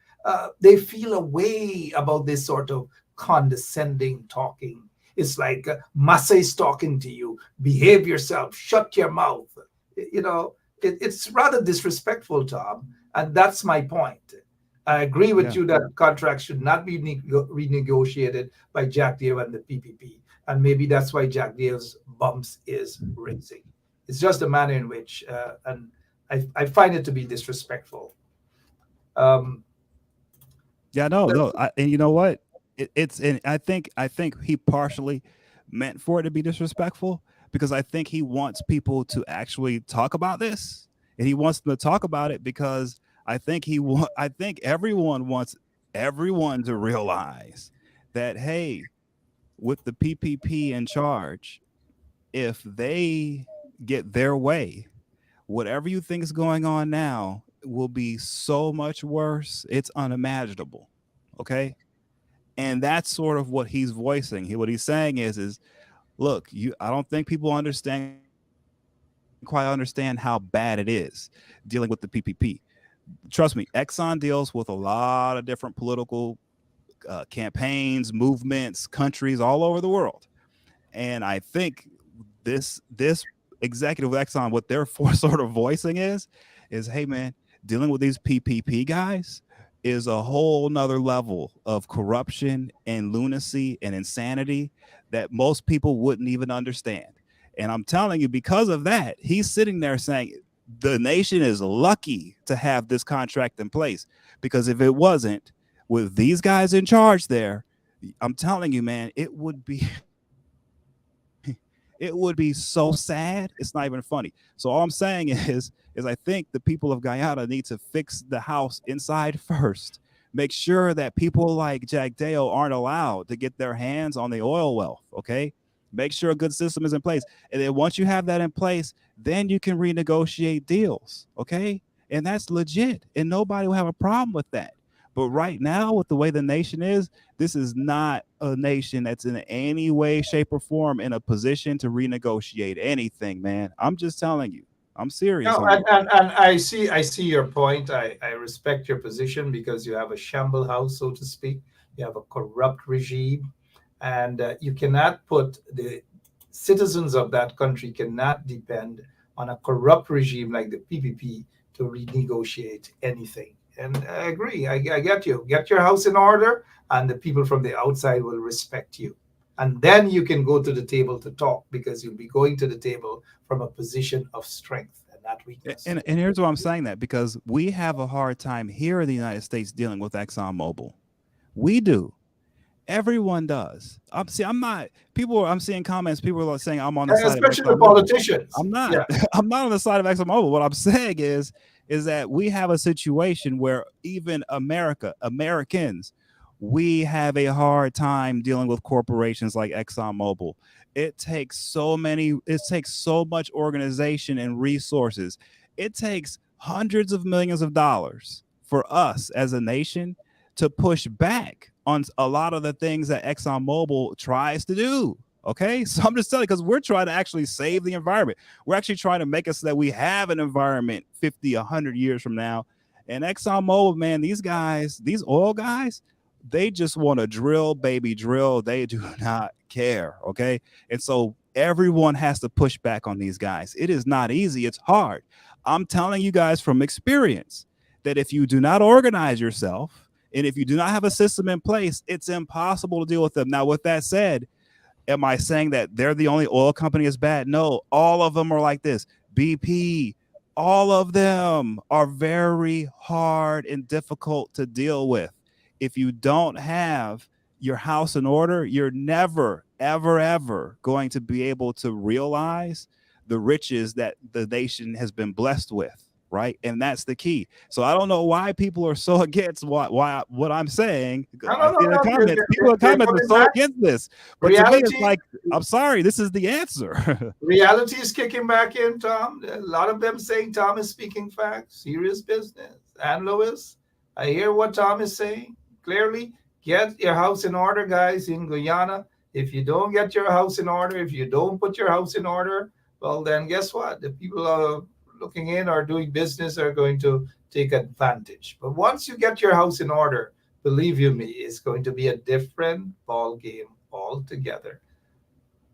they feel a way about this sort of condescending talking. It's like Massa is talking to you, behave yourself, shut your mouth. You know, it's rather disrespectful, Tom. And that's my point. I agree with you that contracts should not be renegotiated by Jack Dio and the PPP. And maybe that's why Jack Dio's bumps is raising. It's just the manner in which, and I find it to be disrespectful. And you know what? And I think he partially meant for it to be disrespectful, because I think he wants people to actually talk about this, and he wants them to talk about it because I think everyone wants everyone to realize that, hey, with the PPP in charge, if they get their way, whatever you think is going on now will be so much worse. It's unimaginable. Okay. And that's sort of what he's voicing. What he's saying is look, I don't think people quite understand how bad it is dealing with the PPP. Trust me, Exxon deals with a lot of different political campaigns, movements, countries all over the world. And I think this executive of Exxon, what they're sort of voicing is, hey man, dealing with these PPP guys is a whole nother level of corruption and lunacy and insanity that most people wouldn't even understand. And I'm telling you, because of that, he's sitting there saying the nation is lucky to have this contract in place, because if it wasn't, with these guys in charge there, I'm telling you, man, it would be so sad. It's not even funny. So all I'm saying is I think the people of Guyana need to fix the house inside first. Make sure that people like Jack Dale aren't allowed to get their hands on the oil wealth. Okay. Make sure a good system is in place. And then once you have that in place, then you can renegotiate deals. Okay. And that's legit. And nobody will have a problem with that. But right now, with the way the nation is, this is not a nation that's in any way, shape, or form in a position to renegotiate anything, man. I'm just telling you. I'm serious. No, and I see your point. I respect your position, because you have a shamble house, so to speak. You have a corrupt regime, and you cannot put the citizens of that country cannot depend on a corrupt regime like the PPP to renegotiate anything. And I agree. I get you. Get your house in order, and the people from the outside will respect you. And then you can go to the table to talk, because you'll be going to the table from a position of strength and not weakness. And here's why I'm saying that, because we have a hard time here in the United States dealing with ExxonMobil. We do. Everyone does. I'm seeing comments. People are saying I'm on the side of ExxonMobil. Especially the politicians. I'm not. Yeah. I'm not on the side of ExxonMobil. What I'm saying is that we have a situation where even Americans, we have a hard time dealing with corporations like ExxonMobil. It takes so much organization and resources. It takes hundreds of millions of dollars for us as a nation to push back on a lot of the things that ExxonMobil tries to do. Okay, so I'm just telling you, because we're trying to actually save the environment. We're actually trying to make it so that we have an environment 50, 100 years from now. And ExxonMobil, man, these guys, these oil guys, they just want to drill, baby, drill. They do not care. Okay, and so everyone has to push back on these guys. It is not easy. It's hard. I'm telling you guys from experience that if you do not organize yourself and if you do not have a system in place, it's impossible to deal with them. Now, with that said, am I saying that they're the only oil company is bad? No, all of them are like this. BP, all of them are very hard and difficult to deal with. If you don't have your house in order, you're never, ever, ever going to be able to realize the riches that the nation has been blessed with. Right. And that's the key. So I don't know why people are so against what I'm saying. People in the comments are so against this. But to me, it's like, I'm sorry, this is the answer. Reality is kicking back in, Tom. A lot of them saying Tom is speaking facts, serious business. And Louis, I hear what Tom is saying clearly. Get your house in order, guys, in Guyana. If you don't get your house in order, if you don't put your house in order, well, then guess what? The people are looking in or doing business are going to take advantage. But once you get your house in order, believe you me, it's going to be a different ball game altogether.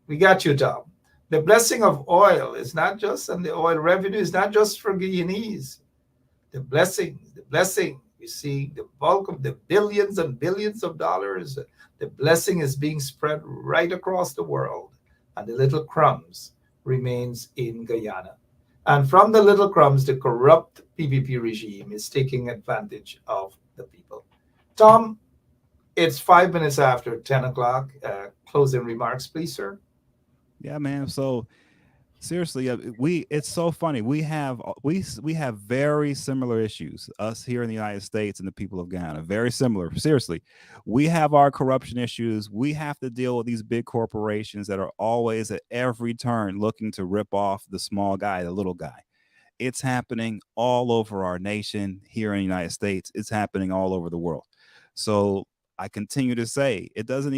We got you, Tom. The blessing of oil is not just, and the oil revenue is not just for Guyanese. The blessing, you see, the bulk of the billions and billions of dollars, the blessing is being spread right across the world, and the little crumbs remains in Guyana. And from the little crumbs, the corrupt PPP regime is taking advantage of the people. Tom, it's 5 minutes after 10 o'clock. Closing remarks, please, sir. Yeah, man. So seriously, it's so funny. We have very similar issues, us here in the United States and the people of Guyana. Very similar. Seriously, we have our corruption issues. We have to deal with these big corporations that are always at every turn looking to rip off the small guy, the little guy. It's happening all over our nation here in the United States. It's happening all over the world. So I continue to say it doesn't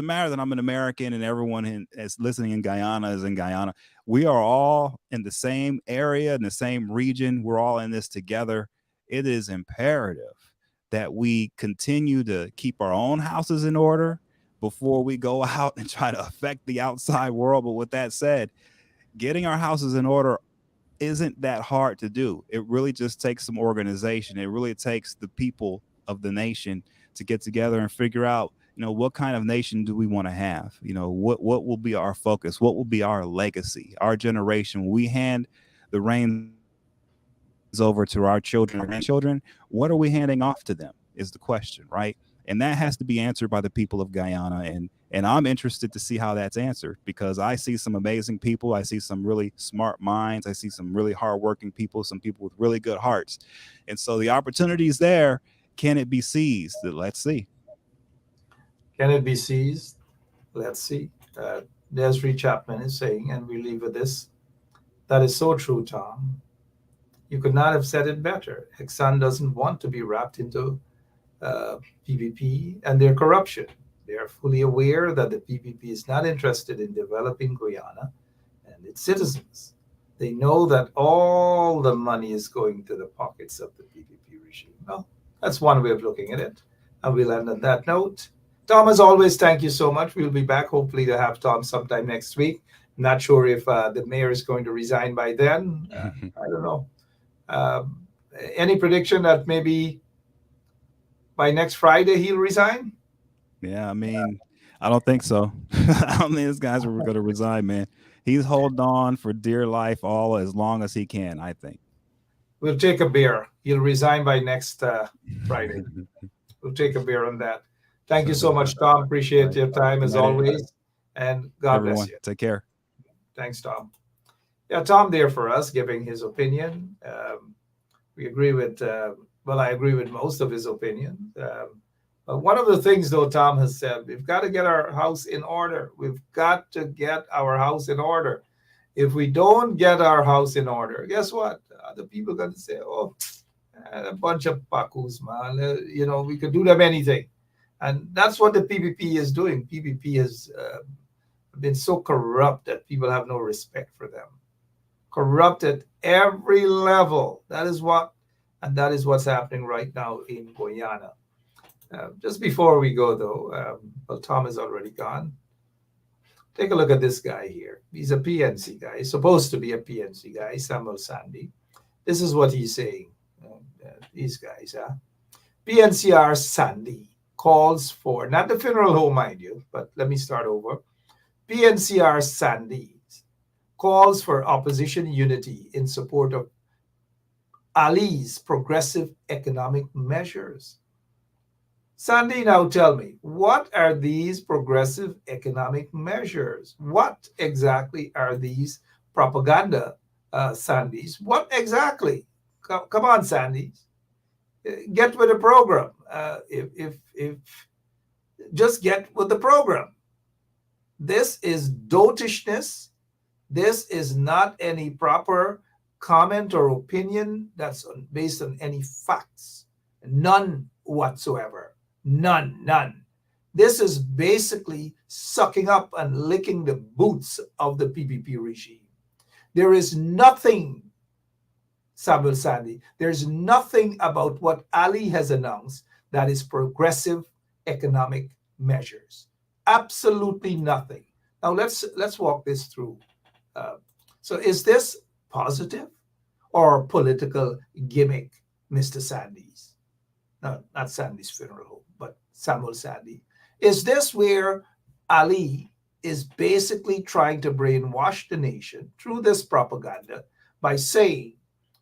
matter that I'm an American and everyone is listening in Guyana is in Guyana. We are all in the same area, in the same region. We're all in this together. It is imperative that we continue to keep our own houses in order before we go out and try to affect the outside world. But with that said, getting our houses in order isn't that hard to do. It really just takes some organization. It really takes the people of the nation to get together and figure out, what kind of nation do we want to have? What will be our focus? What will be our legacy? Our generation, when we hand the reins over to our children or grandchildren, what are we handing off to them is the question, right? And that has to be answered by the people of Guyana. And I'm interested to see how that's answered, because I see some amazing people. I see some really smart minds. I see some really hardworking people, some people with really good hearts. And so the opportunity is there. Can it be seized? Let's see. Can it be seized? Let's see. Desiree Chapman is saying, and we leave with this. That is so true, Tom. You could not have said it better. Exxon doesn't want to be wrapped into PPP and their corruption. They are fully aware that the PPP is not interested in developing Guyana and its citizens. They know that all the money is going to the pockets of the PPP regime. Well, that's one way of looking at it. And we'll end on that note. Tom, as always, thank you so much. We'll be back hopefully to have Tom sometime next week. Not sure if the mayor is going to resign by then. I don't know. Any prediction that maybe by next Friday he'll resign? Yeah, I mean, I don't think so. I don't think this guy's going to resign, man. He's holding on for dear life all as long as he can, I think. We'll take a beer. He'll resign by next Friday. We'll take a beer on that. Thank you so much, Tom. Appreciate your time as always. And God bless you. Take care. Thanks, Tom. Yeah, Tom there for us, giving his opinion. We agree with, I agree with most of his opinion. But one of the things, though, Tom has said, we've got to get our house in order. We've got to get our house in order. If we don't get our house in order, guess what? The people are going to say, oh, a bunch of pacus, man. We could do them anything. And that's what the PPP is doing. PPP has been so corrupt that people have no respect for them. Corrupt at every level. That is what's happening right now in Guyana. Just before we go, though, Tom is already gone. Take a look at this guy here. He's a PNC guy. He's supposed to be a PNC guy, Samuel Sandy. This is what he's saying. These guys, PNCR Sandy calls for, not the funeral home, mind you, but let me start over. PNCR Sandy calls for opposition unity in support of Ali's progressive economic measures. Sandy, now tell me, what are these progressive economic measures? What exactly are these propaganda, Sandys? What exactly? Come on, Sandys. Get with the program. If just get with the program. This is dotishness. This is not any proper comment or opinion that's based on any facts. None whatsoever. None. This is basically sucking up and licking the boots of the PPP regime. There is nothing, Samuel Sandy, there's nothing about what Ali has announced that is progressive economic measures. Absolutely nothing. Now let's walk this through. So is this positive or political gimmick, Mr. Sandys? No, not Sandy's funeral home, but Samuel Sandy. Is this where Ali is basically trying to brainwash the nation through this propaganda by saying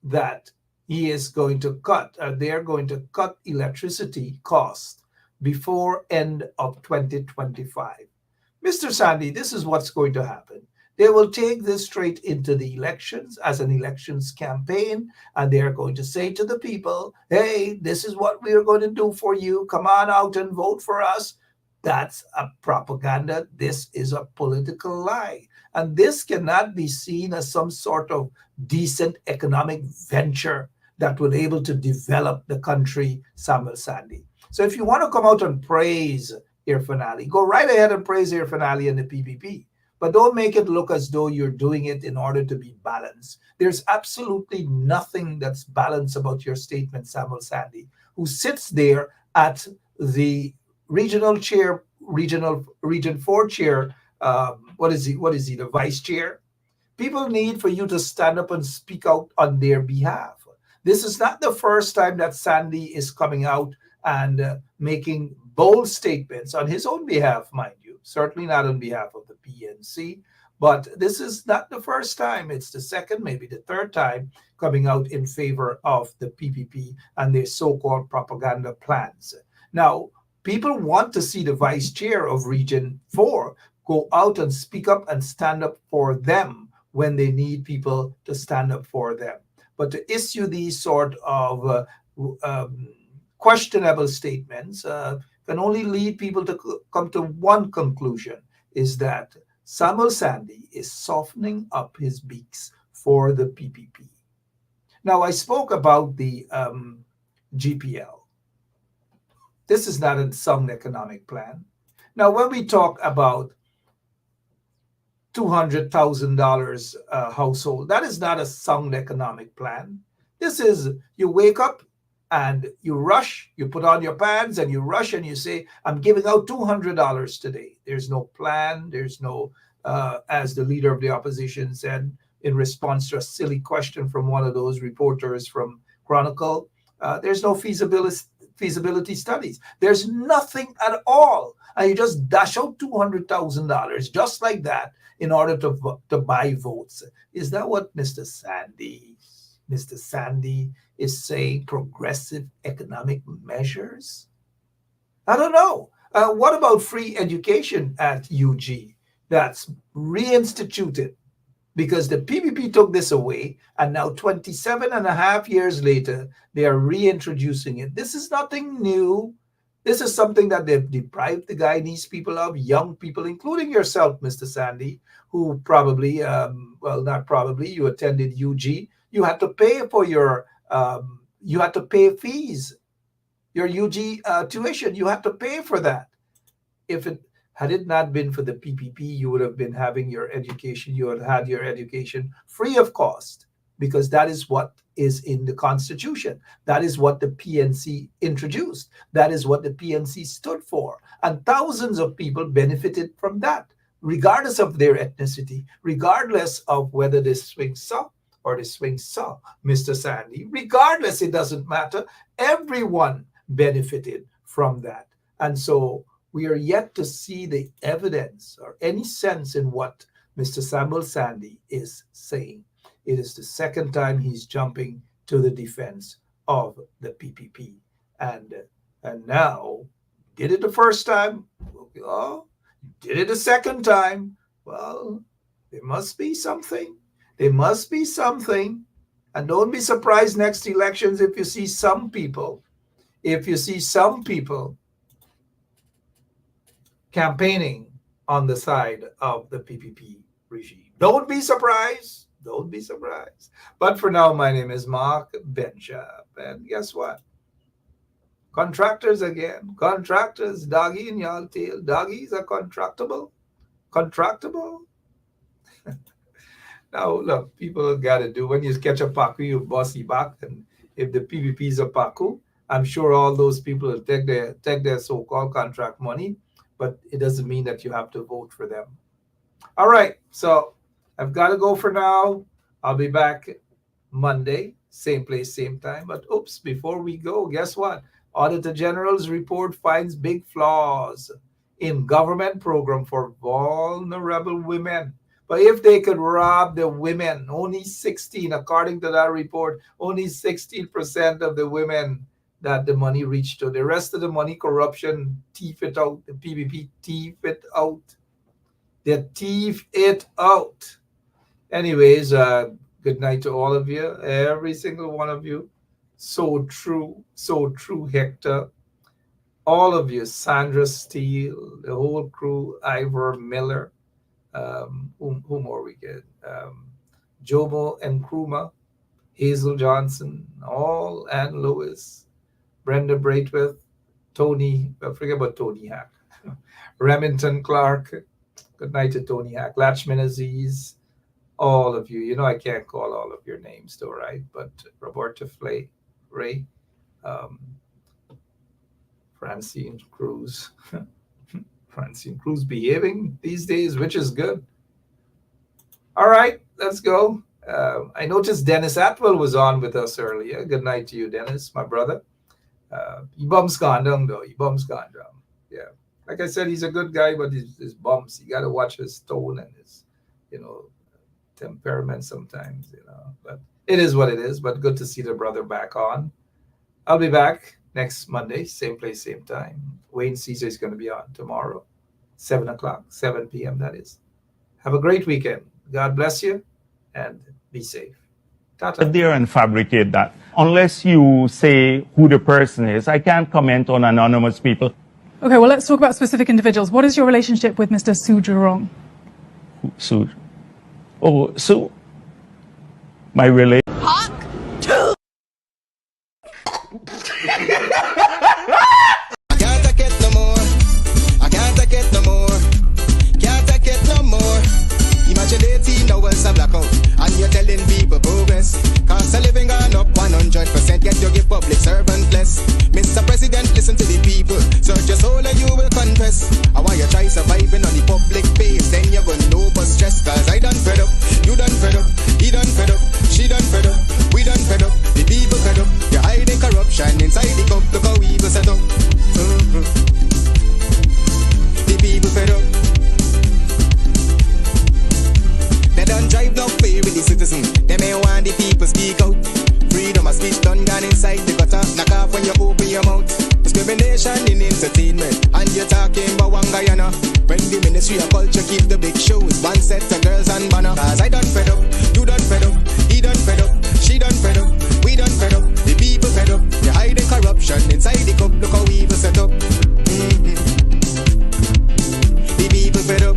that he is going to cut, or they're going to cut electricity costs before end of 2025? Mr. Sandy, this is what's going to happen. They will take this straight into the elections as an elections campaign, and they're going to say to the people, hey, this is what we are going to do for you. Come on out and vote for us. That's a propaganda. This is a political lie. And this cannot be seen as some sort of decent economic venture that will be able to develop the country, Samuel Sandy. So if you want to come out and praise Irfan Ali, go right ahead and praise Irfan Ali and the PPP. but don't make it look as though you're doing it in order to be balanced. There's absolutely nothing that's balanced about your statement, Samuel Sandy, who sits there at the regional chair, region 4 chair. What is he? The vice chair? People need for you to stand up and speak out on their behalf. This is not the first time that Sandy is coming out and making bold statements on his own behalf, mind you. Certainly not on behalf of the PNC, but this is not the first time. It's the second, maybe the third time coming out in favor of the PPP and their so-called propaganda plans. Now, people want to see the vice chair of Region 4 go out and speak up and stand up for them when they need people to stand up for them. But to issue these sort of questionable statements can only lead people to come to one conclusion, is that Samuel Sandy is softening up his beaks for the PPP. Now, I spoke about the GPL. This is not a sound economic plan. Now, when we talk about $200,000 household, that is not a sound economic plan. This is, you wake up and you rush, you put on your pants and you rush and you say, I'm giving out $200 today. There's no plan. There's no, as the leader of the opposition said in response to a silly question from one of those reporters from Chronicle, there's no feasibility studies. There's nothing at all. And you just dash out $200,000 just like that in order to buy votes. Is that what Mr. Sandy is saying, progressive economic measures? I don't know. What about free education at UG? That's reinstituted because the PPP took this away, and now 27 and a half years later, they are reintroducing it. This is nothing new. This is something that they've deprived the Guyanese people of, young people, including yourself, Mr. Sandy, who probably, well, not probably, you attended UG. You had to pay for your, you had to pay fees, your UG tuition. You had to pay for that. Had it not been for the PPP, you would have been having your education. You would have had your education free of cost, because that is what is in the Constitution. That is what the PNC introduced. That is what the PNC stood for. And thousands of people benefited from that, regardless of their ethnicity, regardless of whether they swing south or they swing south, Mr. Sandy. Regardless, it doesn't matter. Everyone benefited from that. And so we are yet to see the evidence or any sense in what Mr. Samuel Sandy is saying. It is the second time he's jumping to the defense of the PPP. And now, did it the first time? Oh, did it the second time? Well, there must be something. There must be something. And don't be surprised next elections if you see some people, campaigning on the side of the PPP regime. Don't be surprised. Don't be surprised. But for now, my name is Mark Benchap. And guess what? Contractors again. Contractors, doggy in y'all tail. Doggies are contractable. Contractable. Now, look, people got to do, when you catch a paku, you bossy back. And if the PPP is a paku, I'm sure all those people will take their so-called contract money, but it doesn't mean that you have to vote for them. All right, so I've got to go for now. I'll be back Monday, same place, same time. But oops, before we go, guess what? Auditor General's report finds big flaws in government program for vulnerable women. But if they could rob the women, only 16, according to that report, only 16% of the women that the money reached to. The rest of the money, corruption, thief it out. The PPP, thief it out. They thief it out. Anyways, good night to all of you, every single one of you. So true, Hector. All of you, Sandra Steele, the whole crew, Ivor Miller, who more we get? Jomo and Kruma, Hazel Johnson, all, Ann Lewis, Brenda Braithwaite, Tony, I forget about Tony Hack, Remington Clark. Good night to Tony Hack, Latchman Aziz, all of you. You know I can't call all of your names though, right? But Roberta Flay, Ray, Francine Cruz. Francine Cruz behaving these days, which is good. All right, let's go. I noticed Dennis Atwell was on with us earlier. Good night to you, Dennis, my brother. He bums gone down though. He bums gone down. Yeah. Like I said, he's a good guy, but his bumps, you got to watch his tone and his, temperament sometimes, But it is what it is. But good to see the brother back on. I'll be back next Monday, same place, same time. Wayne Caesar is going to be on tomorrow, 7 o'clock, 7 p.m. that is. Have a great weekend. God bless you and be safe. Tata. There and fabricate that. Unless you say who the person is, I can't comment on anonymous people. Okay, well, let's talk about specific individuals. What is your relationship with Mr. Su Jurong? Su? Oh, Su? My relation. I can't take it no more. I can't take it no more. Can't take it no more. Imagine 18 hours of blackout and you're telling people progress. Cost of living gone up 100%. Yet you give public servant less. Mr. President, listen to the people. Search your soul and you will confess. I want you try surviving on the public base. Then you're gonna know but stress. Cause I done fed up. You done fed up. He done fed up. She done fed up. We done fed up. The people fed up. You're hiding corruption inside the cup. Look how evil set up. The people fed up. They don't drive no fair with the citizen. They may want the people speak out. Freedom of speech done gone inside the gutter. Knock off when you open your mouth. Discrimination in entertainment. And you're talking about one Guyana. When the Ministry of Culture keep the big shows. One set of girls and banner. Cause I done fed up. You done fed up. He done fed up. She done fed up. We done fed up. The people fed up. You're hiding corruption inside the cup. Look how evil set up. The people fed up.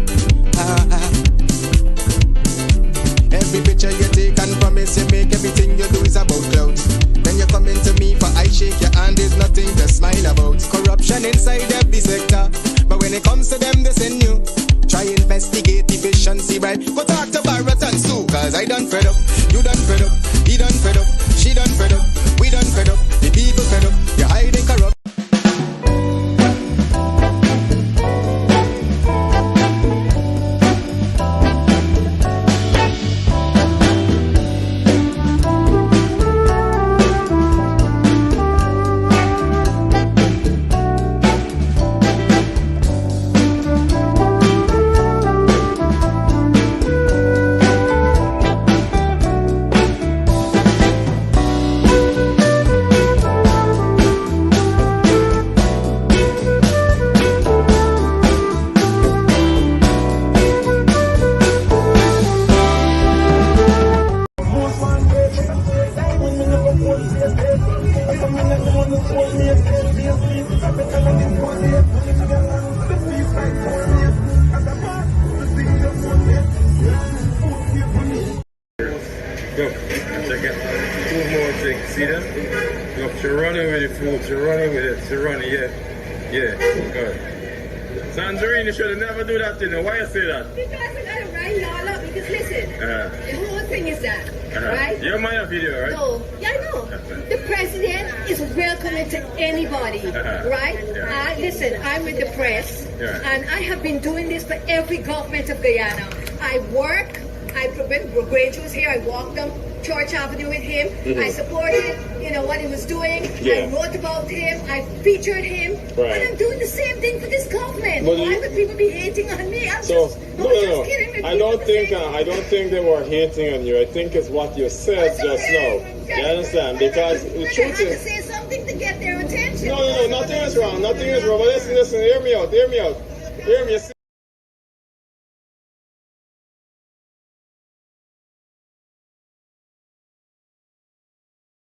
Every picture you take and promise you make, everything you do is about clouds. Then you come into me for I shake your hand, there's nothing to smile about. Corruption inside every sector, but when it comes to them they send you. Try investigate efficiency, right? Go talk to Barrett and Stu, cause I done fed up. You done fed up, he done fed up, she done fed up, we done fed up, the people fed up, you're hiding corrupt. Why you say that? Because I gotta rile y'all up. Because listen, the whole thing is that, right? You're my video, right? No, yeah, I know. The president is welcoming to anybody, right? Yeah. Listen, I'm with the press, and I have been doing this for every government of Guyana. I work. When Graduates here, I walked down Church Avenue with him. I supported, what he was doing. I wrote about him. I featured him. Right. And I'm doing the same thing for this government. But why would people be hating on me? I'm no. just kidding. I don't think they were hating on you. I think it's what you said just now. You understand? Because the truth is, to say something to get their attention. No, nothing is wrong. Nothing is wrong. But listen, hear me out. Hear me.